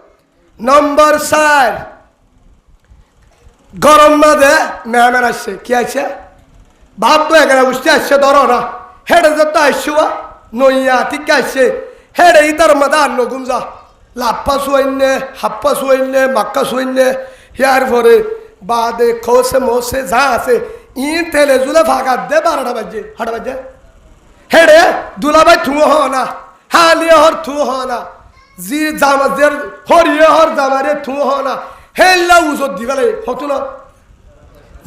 নম্বর 4 গরম মাঝে মেহমান আসছে কি আছে বাপ তো এখানে বুঝতে আসছে ধরো না হেডে যত আসছো নইয়া ঠিক আসছে হেডে ইতার মাদা আন্ন গুমজা লাপ্পা শুয়াইনে হাপ্পা শুয়াইনে মাক্কা শুয়াইনে হিয়ার পরে বাদে খোসে মোসে যা আছে ই তেলে জুলে ফাঁকা দে 12টা বাজে হাটা বাজে হেডে দুলাবাই থুঁ হ না হালিয়ে হর থুঁ হ না জি জামাজের হরিয়ে হর জামারে থুঁ হ না হেল্লা উজত দিবালে হতো না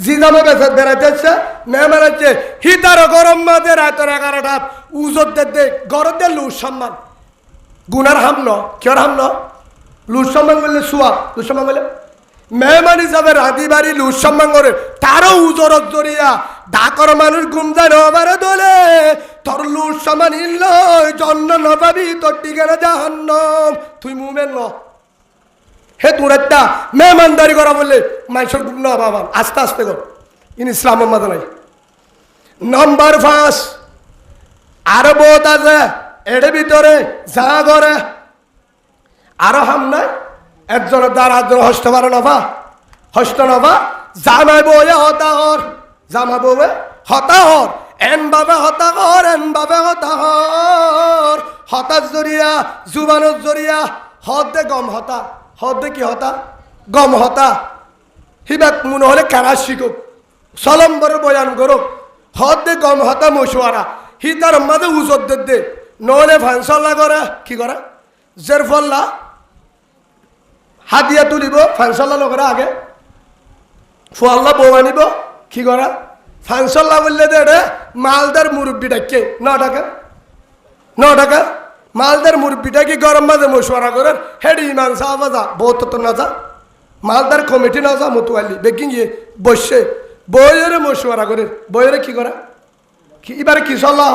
জি জামা বেড়াইতেছে মেহমান আছে হিতার গরম মাঝে রাতের 11টা উজত দে গরম দে লুজ সম্মান গুনার হাম ন কিয়র হাম ন লুজ সম্মান করলে শুয়া লুজ সম্মান করলে মেহমান হিসাবে রাতি বাড়ি লুজ সম্মান করে তারও উজরত জড়িয়া ডাকর মানুষ ঘুম যায় নবারে দোলে তোর লুজ সম্মান ইল জন্য নবাবি তোর টিকানা জাহান্নাম তুই মুমেন ন হে তোর একটা মেহমানদারি করা বললে মানুষের ঘুম না বাবা আস্তে আস্তে কর ইন ইসলামের মাঝে নাই নম্বর 5 আরো বহুত আছে এর ভিতরে যা করে আরো হাম নাই একজনের দ্বারা হস্ত পারে নভা হস্ত নভা জামাই বয়ে হতাহর এন বাবে হতাহর হতাশ জরিয়া জুবানত জরিয়া হদ দে গম হতা হদ দে কি হতা গম হতা হিবাক মনে হলে কারা শিখুক সলম্বর বয়ান করুক হদ দে গম হতা মশুয়ারা হিতার মাঝে উজত দে নহলে ফানসল্লা করে কি করে জের ফল্লা হাতিয়া তুলিব ফানসল্লা নকরে আগে ফুয়াল্লা বউ আনিব কি করা ফানসল্লা বললে দে রে মালদার মুরব্বী ডাকে 9 টাকা মালদার মুরব্বীটা কি গরম মাঝে মশুয়ারা করেন হেডি ইমান সাহাবা যা বহুত তো না যা মালদার কমিটি না যা মতুয়ালি বেকিং গিয়ে বসে বইয়ের মশুয়ারা করে বইয়ের কি করা কি এবারে কি সল্লাহ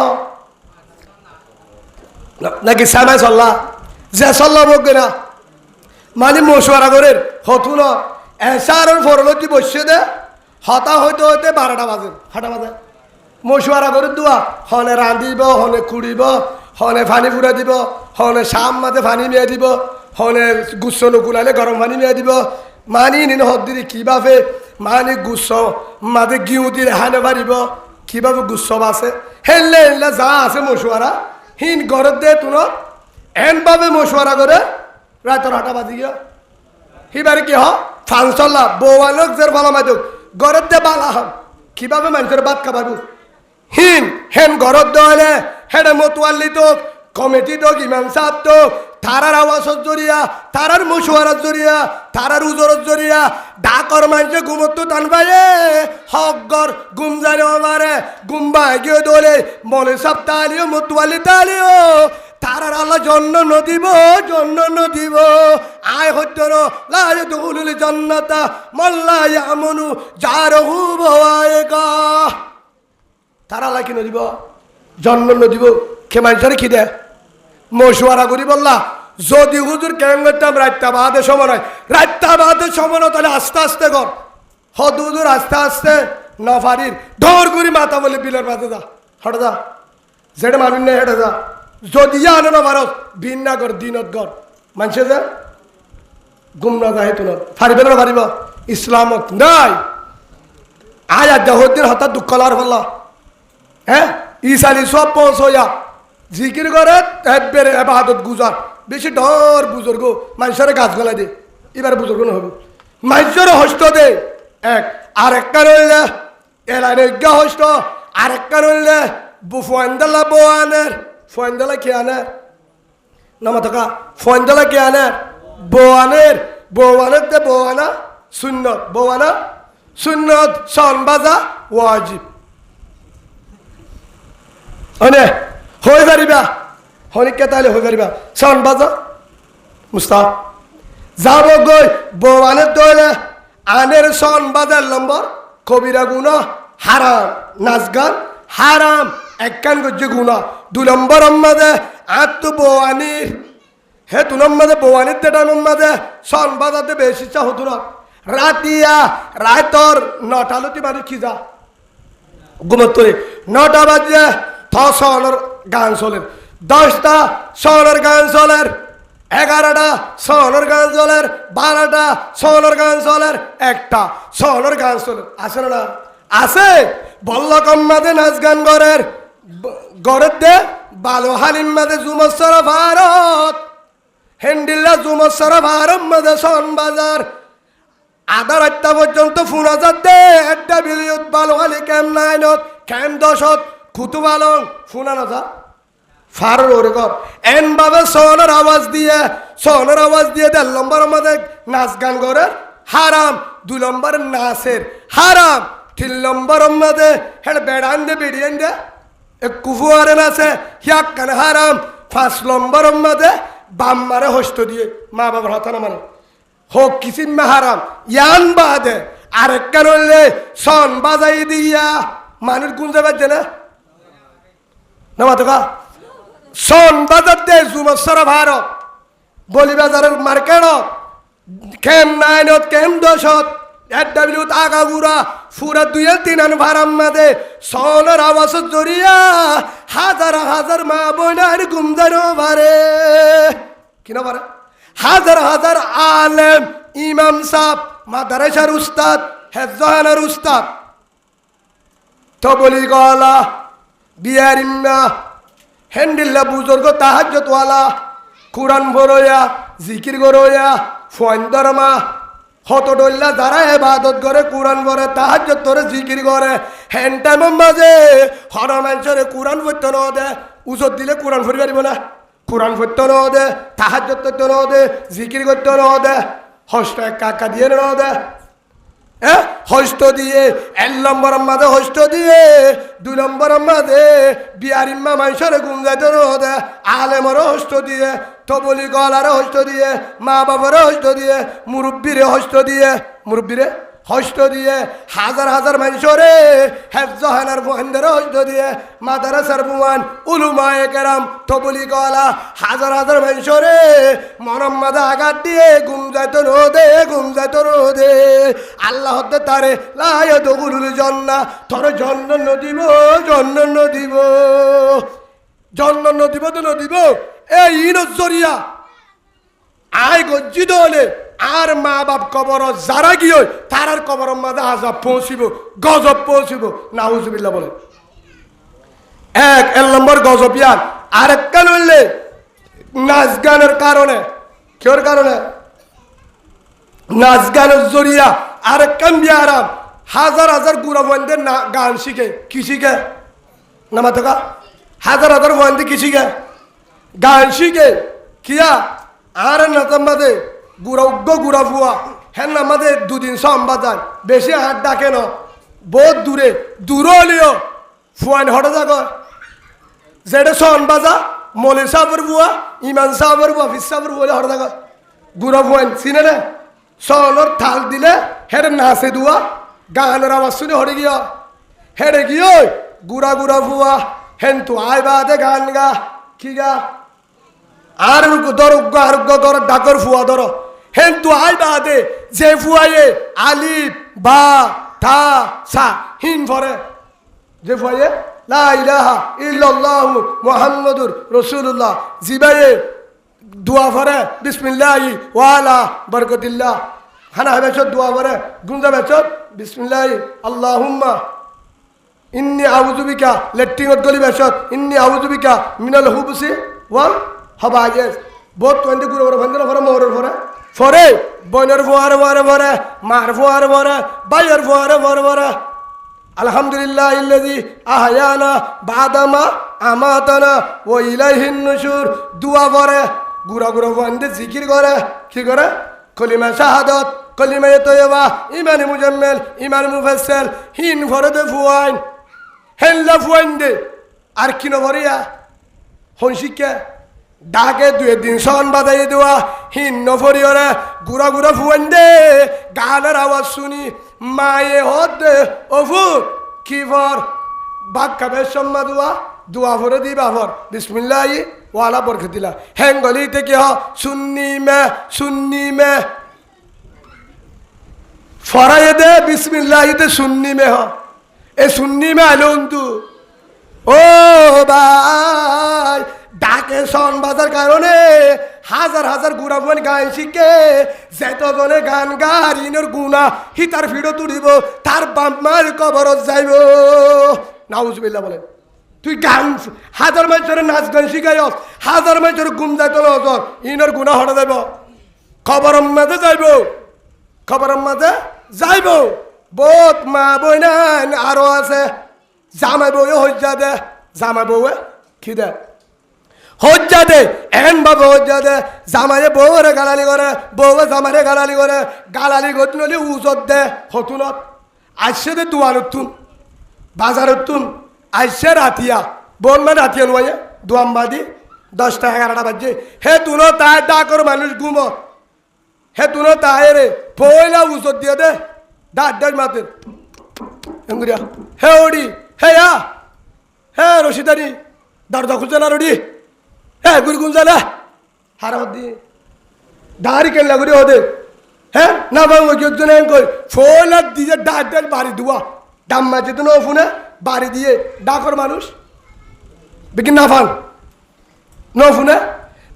নাকি সামাই সল্লাহ যে সল্লাহ বকে না মানে মশুয়ারা করে হতু না এসার ফরলতি বসে দে হতা হইতে 12টা বাজে হাটা বাজে মশুয়ারা করে দুয়া হনে রাঁধিব হনে খুঁড়িব হনে পানি ফুরা দিব হনে শাম মাঝে পানি মেয়ে দিব হনে গুচ্ছ নুকুলাইলে গরম পানি মেয়ে দিব মানি নিন হদ দিদি কিভাবে মানি গুচ্ছ মাঝে গিউ দিলে হানে পারিব কিভাবে গুচ্ছ বাসে হেললে যা আছে মশুয়ারা হিন ঘরের দে তুন এনভাবে মশুয়ারা করে রাতের 8টা বাজি গিয়া হিবারে কি হ ফাংসল্লা বৌয়ালোক জের বলা মাদুক ঘরের দে বালা হন কিভাবে মানুষের ভাত খাবাবু হেন ঘরত দলে হেডে মতুয়াল্লি তো কমিটি তো ইমাম সাহেব তো তারার আওয়াজের জরিয়া তারার মশওয়ারার জরিয়া তারার উজরের জরিয়া ডাকর মানুষে ঘুমতো টান পায়ে হকগর ঘুম জানে আমারে ঘুম ভাগিয়ে দোলে মনে সব তালিও মতুয়ালি তালিও তারার আল্লাহ জন্য নদিব আয় হত্য লাই দুহুল জান্নাতা মাল্লা ইয়ামনু জারহু বওয়ায়গা তারা আল্লাহ কি নদিব জন্য নদিব কে মানুষের কি দেয় মশওয়ারা করি বললা যদি হুজুর কেন করতাম রাত্তা বাদে সময় নয় রাত্তা বাদে সময় নয় তাহলে আস্তে আস্তে কর হদ হুজুর আস্তে আস্তে নফারির ঢোর করি মাথা বলে বিলের মাথে যা হটে যা যেটা মানুষ নেই হেঁটে যা যদি আনো না ভারত ভিন না কর দিনত কর মানুষে যে গুম না যায় তোর ফারিবে না ফারিব ইসলামত নাই আয় আর দেহদিন হঠাৎ দুঃখ লার ফেললা হ্যাঁ ইসালি সব পৌঁছয়া জিকির করে বেড়ে আবাদত গুজার বেশি ডর বুজুর্গ মানুষের গাছ গলা দে এবার বুজুর্গ না হবে মানুষের হস্ত দে এক আর একটা রইলে এলাকা হস্ত আর একটা রইলে ফয়েন্দালা বোয়ানের ফয়েন্দালা কে আনে নামা থাকা ফয়েন্দালা কে আনে বোয়ানের দে বোয়ানা সুন্নত সন বাজা ওয়াজিব অনে হয়ে পারিবা হনিকা তাহলে হয়ে পারিবা সন বাজা মুস্তাহ যাব গই বোয়ানের দইলে আনের সন বাজার নম্বর কবিরা গুনা হারাম নাচ গান হারাম একখান গজ্জে গুনা 2 নম্বর আমাদের আত্ম বোয়ানির হে 2 নম্বরে বোয়ানির দেটা নম্বরে সন বাজাতে বেশি ইচ্ছা হতো না রাতিয়া রাতর 9টা লতি মানুষ কি যা ঘুমোত্তরে 9টা বাজে সনের গান চলের 10টা সনের গান চলের 11টা সনের গান চলের 12টা সনের গান চলের 1টা সনের গান চলের আছে না আছে বল্ল কম্মাদে নাচ গান গরের দে বালো হালিম মাদে জুমসর ভারত হেন্ডিল্লা জুমসর ভারত মাদে সন বাজার আধা রাতটা পর্যন্ত ফোন হাজার দে একটা বিলিয়ত বালো হালি ক্যাম 9 ক্যাম 10 খুতু বালন ফোন আনা যা ফারর ওরে কর এন ভাবে সনের আওয়াজ দিয়ে 1 নম্বর আমাদের নাচ গান করে হারাম 2 নম্বর নাচের হারাম 3 নম্বর আমাদের হেড বেড়ান দে বেড়িয়েন দে কুফুয়ারে নাচে হিয়াক কানে হারাম 5 নম্বর আমাদের বাম মারে হস্ত দিয়ে মা বাবার হাতে না মানে হোক কিসিম হারাম ইয়ান বাদে আরেক কারণে সন বাজাই দিয়া মানুষ গুঞ্জে বাজছে না মাথা সন বাজার দে জুমসর ভারত বলি বাজারের মার্কেটত কেম 9 কেম 10 এডব্লিউত আগাগুড়া ফুরা 2-3 ভাড়াম মাদে সনের আওয়াজের জরিয়া হাজার মা বোনের গুমজানো ভারে কিনা পারে হাজার আলেম ইমাম সাহ মাদ্রাসার উস্তাদ হেফজানের উস্তাদ তো বলি গলা বিয়ারিম্মা হেন্ডিল্লা বুজুর্গ তাহাজ্জুদ ওয়ালা কুরআন পড়য়া জিকির করয়া ফয়ন্দরমা হত ডল্লা যারা ইবাদত করে কুরআন পড়ে তাহাজ্জুদ করে জিকির করে হেন টাইমের মাঝে হর মানুষের কুরআন পড়তে ন দে উজত দিলে কুরআন পড়ি পারিব না কুরআন পড়তে ন দে তাহাজ্জুদ করতে ন দে জিকির করতে ন দে হস্ত কাকা দিয়ে ন দে হস্ত দিয়ে 1 নম্বর মাঝে হস্ত দিয়ে 2 নম্বর মাঝে বিয়ারিম্মা মানুষের গুম যাইতে দে আলেমরও হস্ত দিয়ে তবলি গলারও হস্ত দিয়ে মা বাবারও হস্ত দিয়ে মুরব্বীরে হস্ত দিয়ে হাজার মানুষরে হেফজাহানার বুহানদের হস্ত দিয়ে মাদ্রাসার বুয়ান উলুমায়ে কেরাম তবলি গলা হাজার মানুষরে মরম্মাদা আঘাত দিয়ে গুম যাইতে রোদে আল্লাহ তারে লাই দগুলুল জন্না তোর জন্য নদিব তো নদিব এই ইনজরিয়া আয় গজ্জিত হলে আর মা বাপ কবর যারা গিয়ে তারার কবর মাঝে আজাব পৌঁছিব গজব পৌঁছিব নাউজুবিল্লাহ বলে 1 নম্বর গজব ইয়ান আরেকটা নইলে নাচ গানের কারণে কেউর কারণে নাচ গানের জরিয়া আরেকটা বিয়ারাম হাজার গুড়া বন্ধের গান শিখে কি শিখে নামা থাকা হাজার বন্ধে কি শিখে গান শিখে কিয়া আর নাতাম্বাদে গুড়া উগ্গ গুড়া ফুয়া হ্যাঁ আমাদের দুদিন সম্বাদান বেশি হাত ডাকে ন বহুত দূরে দূর হলিও ফুয়ান হঠাৎ যাগো যেটা সন বাজা মলির সাহেবের বুয়া ইমান সাহেবের বুয়া ফিস সাহেবের বুয়া হঠাৎ যাগো গুড়া ফুয়ান চিনে না সনর থাল দিলে হেরে নাচে দুয়া গানের আওয়াজ শুনে হরে গিয়া হেরে গিয়ে গুড়া গুড়া ফুয়া হেন তু আয় বাদে গান গা কি গা আর দরজ্ঞ আরোগ্য কর ডাকর ফুয়া ধর হেন তু আয় বাদে যে ফুয়ায়ে আলিফ বা থা সা হিন ফরে যে ফুয়ায়ে লা ইলাহা ইল্লাল্লাহু মুহাম্মাদুর রাসূলুল্লাহ জিবায়ে দোয়া ফরে বিসমিল্লাহি ওয়ালা বরকতিল্লাহ হানা বেচত দোয়া ফরে গুঞ্জা বেচত বিসমিল্লাহি আল্লাহুম্মা ইন্নি আউযু বিকা লেট্টিংত গলি বেচত ইন্নি আউযু বিকা মিনাল হুবসি ওয়াল হাবায়েস বহুত তন্দি গুরু ফরে ভন্দনা ফরে মোরের ফরে ফরে বনের ফোয়ারে ফরে ফরে মার ফোয়ারে ফরে বাইয়ের ফোয়ারে ফরে ফরে আলহামদুলিল্লাহ ইল্লাযী আহয়ানা বাদামা আমাতানা ওয়া ইলাইহিন নুশুর দুয়া পড়ে গুড়া গুড়া বন্দে জিকির করে কি করে কলিমা শাহাদাত কলিমা তাইয়্যিবা ঈমান মুজাম্মেল ঈমান মুফাসসাল হিন ফরদে ফুয়াইন হেল্লা ফুয়াইন দে আর কি নভরিয়া হনশিকে ডাকে দুই দিন সন বাজাই দেওয়া হিন নফরিয়রে গুড়া গুড়া ফুয়াইন দে গানের আওয়াজ শুনি মায়ে হতে অফুর কি ফর বাক্কা বেশম্মা দুয়া দুয়া ফরে দি বাফর বিসমিল্লাহি ওয়ালা বরকতিল্লাহ হেঙ্গলি থেকে হ সুন্নি মে ফরায়ে দে বিসমিল্লাহি তে সুন্নি মে হ এ সুন্নি মে আলন্তু ও ভাই ডাকে সন বাজার কারণে হাজার হাজার গুড়া ফুয়ান গান শিখে যেতজনে গান গারিনের গুণা হিতার ফিডো তুলিব তার বাম্মার কবরত যাইব নাউজুবিল্লাহ বলেন তুই গান হাজার মানুষের নাচ গান শিখাইস হাজার মানুষের গুম যাইত নজর ইনের গুণা হটে যাইব খবরের মাঝে যাইব খবরের মাঝে যাইব বহুত মা বই না আরো আছে জামাই বউ হজ্জা দে জামাই বউ কি দে হজ্জা দে এন বাবু হজ্জা দে জামাইয়ে বউরে গালালি করে বউয়ে জামাইরে গালালি করে গালালি গত নলি উজত দে হতুনত আসছে দে দুয়ানত তুন বাজারত তুন আসছে রাতিয়া বোন মানে রাতিয়া নয় দুয়াম্বাদি 10টা 11টা বাজে হে তুনো তাই ডাকর মানুষ ঘুমত হে তুনো তাই রে পয়লা উজত দিয়ে দে ডাক মাতে এঙ্গুরিয়া হে ওডি হে হে রশিদারি দরজা খুলছে না রডি হে গুড়ি গুঞ্জালা হারা দি দাড়ি কেন লাগুরি ওদের হ্যাঁ না বাবু একজন কই ফোন দিয়ে ডাক বাড়ি দুয়া দাম মাঝে তো ফোনে বাড়ি দিয়ে ডাকর মানুষ বিকিন না ফান ফোনে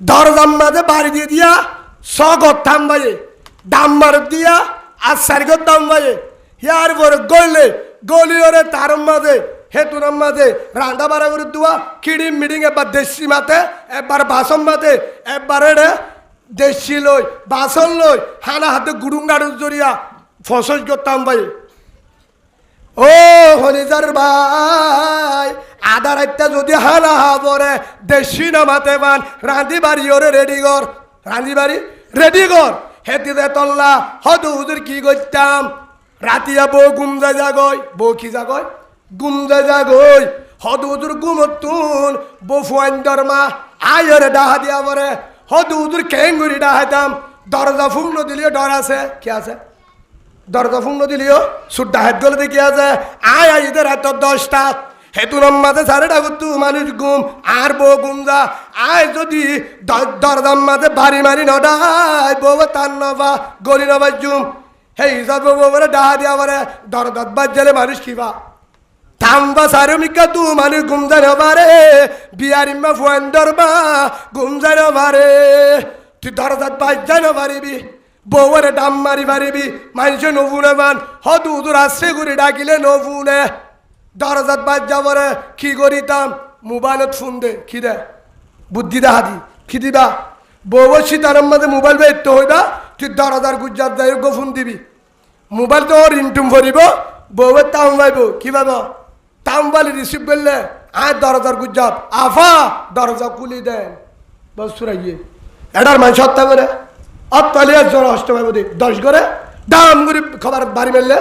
দরজাম মাঝে বাড়ি দিয়ে দিয়া সগত থামবাইয়ে দাম মার দিয়া আর সারিগত দাম বাইয়ে ইয়ার পরে গলে গলিওরে তার মাঝে হেতুনার মাঝে রান্না বাড়া করে দেওয়া খিড়ি মিডিং এবার দেশি মাতে একবার বাসন মাতে একবারে দেশি লই বাসন লই হানা হাতে গুড়ুং গাড়ুর জড়িয়া ফসল করতাম ভাই ও হলিজার ভাই আধা রাতটা যদি হানা হাবরে দেশি নামাতে পান রাঁধি বাড়ি ওরে রেডি কর রাঁধি বাড়ি রেডি কর হেতিতে তল্লা হয়তো হুজুর কি করতাম রাতিয়া বউ গুম যায় যাগই বউ কি যাগই গুম যায় যাগই হয়তো হুজুর গুমতুন বউ ফুয়ান দরমা আয়রে ডাহা দিয়া পরে হয়তো হুজুর কেঙ্গুরি ডাহাইতাম দরজা ফুংন দিলিও ডর আছে কি আছে দরজা ফুংন দিলিও সুট ডাহাত গলে দেখি আছে আয় আইদের এত 10টা হেতুনার মাঝে সারে ডাকতু মানুষ গুম আর বউ গুম যা আয় যদি দরজার মাঝে বাড়ি মারি নডাই বউ তার নবা গলি নবাই জুম হে হিসাব বউরে ডাহা দিয়া পরে দরজাত বাজ্জালে মানুষ কিবা থামবা সারে মিকা তু মানুষ গুম যায় নবারে বিয়ারিম্মা ফুয়ান দরবা গুম যায় নবারে তুই দরজাত বাজ্জাই নবারিবি বউরে ডাম মারি পারিবি মানুষে নফুনে মান হত উদুর আসছে ঘুরে ডাকিলে নফুনে দরজাত বাজ যাবরে কি করিতাম মোবাইলত ফোন দে কি দে বুদ্ধি দে হাতি কি দিবা বউ সীতারাম মাঝে মোবাইল বেরতে হইবা তুই দরজার গুজার যাই গো ফোন দিবি মোবাইল তো রিংটুম ভরিব বউয়ের তাম পাইব কি পাব তাম বালি রিসিভ করলে আর দরজার গুজাব আফা দরজা খুলি দেন বস সুরাইয়ে এটার মানুষ হত্যা করে অত্যালিয়ার জ্বর অষ্টমের মধ্যে 10 করে দাম করে খাবার বাড়ি মেললে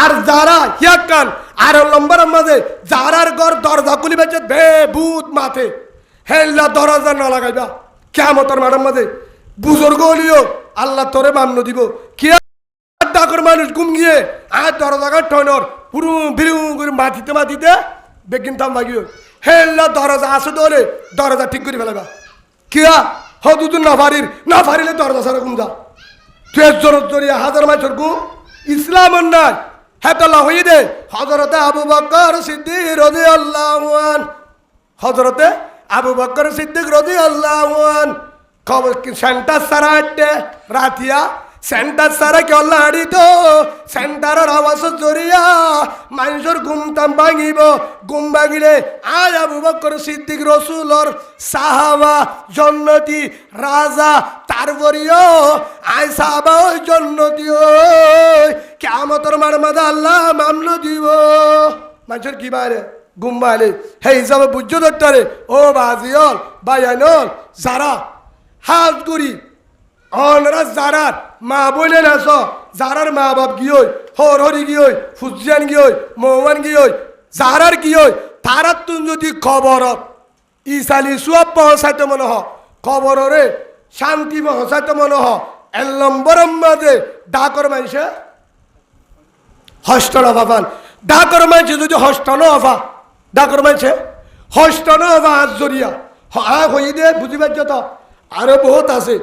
আর যারা হিয়াকান আর নম্বরের মাঝে যারার ঘর দরজা খুলি বেঁচে বে ভূত মাথে হেল্লা দরজা না লাগাইবা কিয়ামতের মাঠের মাঝে বুজুর্গ হলিও আল্লাহ তোরে মান্য দিব কি ডাকর মানুষ ঘুম গিয়ে আর দরজা ঠনর পুরু বিরু করে মাটিতে বেগিন থাম বাগিও হেল্লা দরজা আসে দলে দরজা ঠিক করে ফেলাবা কিয়া হদুদু না পারিলে দরজা সারা ঘুম যা তুই জোর জড়িয়া হাজার মাইছর ঘুম ইসলাম নাই হেতলা হয়ে দে হজরতে আবু বকর সিদ্দিক রাদিয়াল্লাহু আন হজরতে আবু বকর সিদ্দিক রাদিয়াল্লাহু আন খবর কি সেন্টার সারা রাতিয়া সেন্টার সারা কি আল্লাহ আড়ি তো সেন্টারের আওয়াজ জড়িয়া মানুষের ঘুমতাম ভাঙিব ঘুম ভাঙিলে আজ আবু বকর সিদ্দিক রসুলর সাহাবা জন্নতি রাজা তারপরিও আয় সাহাবা ওই জন্নতি ওই কিয়ামতের মার মাঝে আল্লাহ মামলা দিব মানুষের কি বাইরে ঘুম বাইলে হে হিসাবে বুঝছো ধরতে ও বাজিয়ল বায়ানল যারা হাত করি অনরা যারার মা বলে নাস যারার মা বাপ গিয়ে হর হরি গিয়ে ফুজিয়ান গিয়ে মৌমান গিয়ে যারার গিয়ে তারার তুন যদি খবর ইসালি সব পৌঁছাইতে মনে হ খবরে শান্তি পৌঁছাইতে মনে হ এল নম্বরের মাঝে ডাকর মানুষে হস্ত নভাবান ডাকর মানুষে যদি হস্ত নভা ডাকর মানুষে হস্ত নভা আজ জড়িয়া হয়ে দে বুঝিবার যত আরো বহুত আছে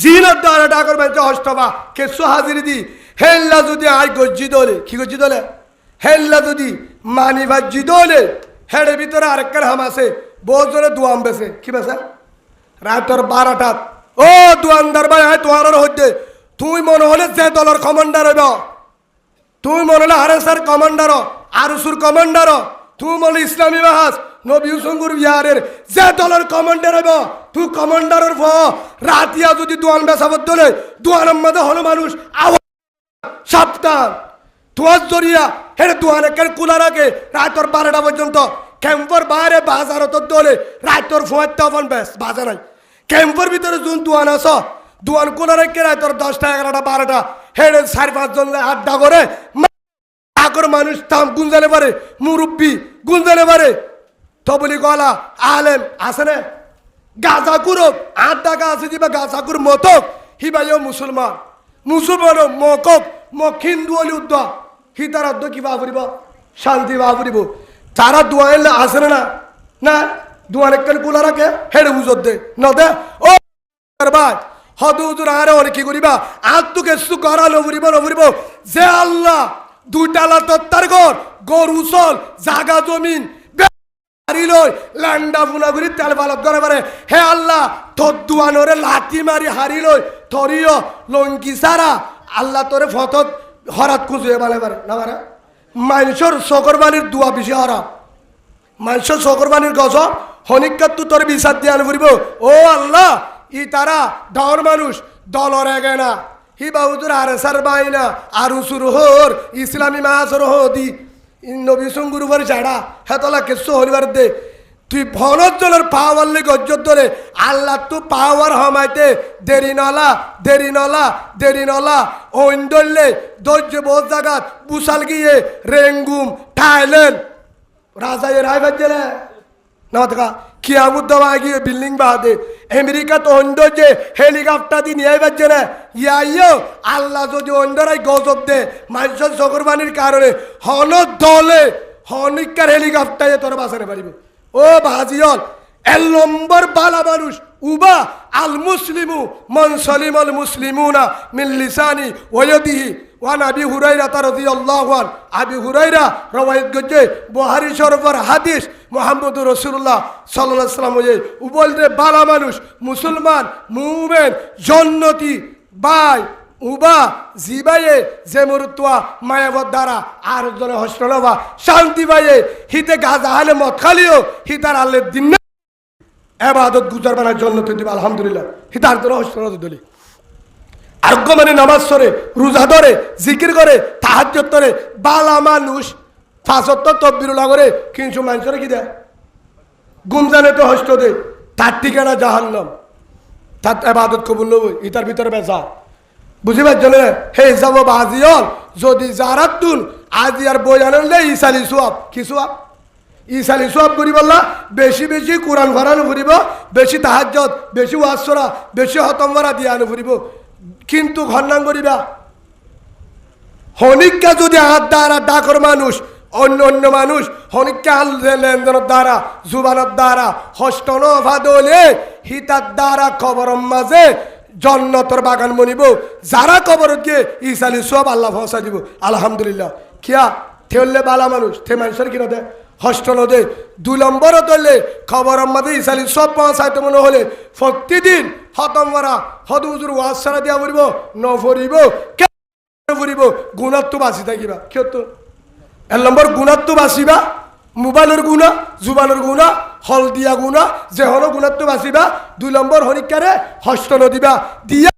জিনত দ্বারা ডাকর মানুষে হস্তবা কেসো হাজির দি হেল্লা যদি আয় গজ্জি দলে কি গজ্জি দলে হেল্লা যদি মানি ভাজি দলে হেডে ভিতরে আরেকটার হাম আছে বহুত জনে দোয়াম বেছে কি বেছে রাতর 12টাত ও দোয়ানদার ভাই আয় তোমার হইতে তুই মনে হলে যে দলের কমান্ডার হইব তুই মনে হলে আরএসআর কমান্ডার আরুসুর কমান্ডার তুই মনে ইসলামী বাহাস নবী হুসঙ্গুর বিহারের যে দলের কমান্ডার হইব তুই কমান্ডারের রাতিয়া যদি দোয়ান বেসাবত দলে দোয়ানের মধ্যে হলো মানুষ সাবধান তোমার জড়িয়া হেরে দোয়ান একের কুলা রাখে রাতর 12টা পর্যন্ত ক্যাম্পর বাইরে বাজারত দলে রাতর 4টা বেশ বাজা নাই ক্যাম্পর ভিতরে যোন দোয়ান আস দোয়ান কুলা রেখে রাতর 10টা 11টা 12টা হেরে 4-5 জন আড্ডা করে আগর মানুষ তাম গুঞ্জালে পারে মুরব্বী গুঞ্জালে পারে তবলি গলা আলেম আছে না গাজা কুরব 8 টাকা আছে যে গাজা কুর মতক হিবাইও মুসলমান মকক হিন্দু অলি উদ্দ হিতার অদ্দ কি বাবরিব শান্তি বাবরিব তারা দোয়াইলে আসে না না দোয়ান একখান কুলা রাখে হেডে উজর দে ন দে ও ভাই হদ হুজুর আরে অনেক কি করিবা আর তো কিছু করা নবরিব যে আল্লাহ 2 টালা তত্তার গর উসল জাগা জমিন হারিলই লান্ডা ফুনা ঘুরি তেল বালত করে পারে হে আল্লাহ তোর দুয়ানরে লাঠি মারি হারিলই থরিও লঙ্কি সারা আল্লাহ তোরে ফতত হরাত খুঁজে বালে পারে না পারে মানুষের শকরবানির দুয়া বেশি হরা মানুষের শকরবানির গছ হনিকাত তু তোর বিচার দিয়ে আনবরিব ও আল্লাহ ই তারা ডর মানুষ দলর এগে না হি বাহুদুর আরে সার বাই না আরু সুর হোর ইসলামী মাসর হদি নবী সঙ্গুর উপর ছাড়া হেতলা কেসো হরিবার দে তুই ভনজনের পাওয়ার লেগে অজ্জত ধরে আল্লাহ তো পাওয়ার হমাইতে দেরি নলা ওইন্দলে ধৈর্য বহুত জায়গাত বুসাল গিয়ে রেঙ্গুম থাইল্যান্ড রাজায় রায় বাজলে না থাকা কিয়ামুদ দমা গিয়ে বিল্ডিং বাদে আমেরিকা তো যে হেলিকপ্টার দিয়ে নিয়ে বাজছে না ইয়াইও আল্লাহ যদি অন্যরাই গজব দে মানুষের চকরবানির কারণে হন দলে হনিকার হেলিকপ্টারে তোর বাঁচাতে পারিবে ও ভাজিয়ল 1 নম্বর বালা মানুষ উবা আল মুসলিমু মান সালিমাল মুসলিমুনা মিন লিসানি ওয়া ইয়াদিহি ওয়ান আবি হুরায়রা রাদিয়াল্লাহু আন আবি হুরায়রা রওয়ায়াত করছে বুখারী শরীফের হাদিস মুহাম্মদুর রাসূলুল্লাহ সাল্লাল্লাহু আলাইহি ওয়াসাল্লাম বলতে বালা মানুষ মুসলমান মুমিন জান্নাতি বাই উবা জিবায়ে যে মরুত্বা মায়াবত দ্বারা আর জনে হস্টলবা শান্তি পাইয়ে হিতে গাজা হালে মত খালিও হিতার আল্লাহ দিন এবাদত গুজার বানার জন্য তো দিবা আলহামদুলিল্লাহ হিতার তোর হস্টল দলি আরোগ্য মানে নামাজ সরে রোজা ধরে জিকির করে তাহাজ্জুদ করে বালা মানুষ 75 তকবীরুল্লাহ করে কিন্তু মানুষের কি দেয় গুমজানে তো হস্ত দে তার ঠিকানা জাহান্নাম তার ইবাদত কবুল নবই ইটার ভিতরে বেজা বুঝি পাচ্ছ না হে যাব বাজিয়ল যদি যারা তুল আজি আর বই আনলে ইসালি সোয়াব কি সোয়াব ইসালি সোয়াব করি বললা বেশি বেশি কোরআন ভরানো ফুরিব বেশি তাহাজ্জত বেশি ওয়াসরা বেশি হতমরা দিয়ে আনো ফুরিব কিন্তু ঘন্নাং করিবা হনিকা যদি হাত দ্বারা ডাকর মানুষ অন্য অন্য মানুষ হনিকা লেনদেনের দ্বারা জুবানের দ্বারা হষ্টন ভাদলে হিতার দ্বারা খবরম মাঝে জন্নতর বাগান মনিব যারা কবর গিয়ে ইসালি সব আল্লাহ ফসা দিব আলহামদুলিল্লাহ কিয়া থেলে বালা মানুষ থে মানুষের কিনা দে হষ্টন দে 2 নম্বর দলে খবরম মাঝে ইসালি সব পৌঁছাইতে মনে হলে প্রতিদিন হতম মারা হদুজুর ওয়াজ সারা দিয়া ফুরিব ন ফুরিব ফুরিব গুণাত্ম বাঁচি থাকিবা কিয় তো 1 নম্বর গুণাত্ম বাঁচিবা মোবাইলের গুণা জুবানের গুণা হল দিয়া গুণা যে হল গুণাত্ম বাঁচিবা 2 নম্বর হরিকারে হস্ত নদিবা দিয়া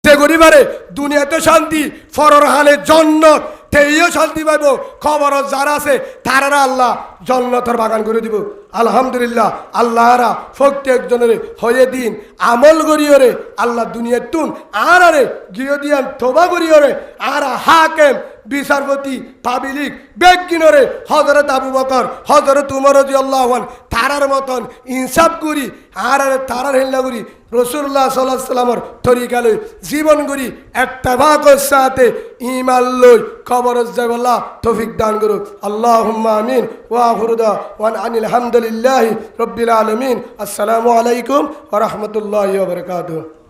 করিবারে দুনিয়াতে শান্তি ফরর হালে জন্নত তেইও শান্তি পাইব খবর যারা আছে তারা আল্লাহ জন্নতের বাগান করে দিব আলহামদুলিল্লাহ আল্লাহরা প্রত্যেকজনের হয়ে দিন আমল করিওরে আল্লাহ দুনিয়ার তুন আর আরে গিয়ে দিয়ান তোবা করিওরে আর হাকেম বিচারপতি পাবলিক বেগিনরে হযরত আবু বকর হযরত উমর রাদিয়াল্লাহু আনহু তারার মতন ইনসাফ করি আর আরে তারার হেল্লা করি রাসূলুল্লাহ সাল্লাল্লাহু আলাইহি ওয়াসাল্লামের তরিকা লই জীবন করি ইত্তেবাকের সাথে ঈমান লই কবর যাবল্লাহ তৌফিক দান করুক আল্লাহুম্মা আমিন ওয়া আখিরু দাওয়ানা আনিল হামদুলিল্লাহি রাব্বিল আলামিন আসসালামু আলাইকুম ওয়া রাহমাতুল্লাহি ওয়া বারাকাতুহু।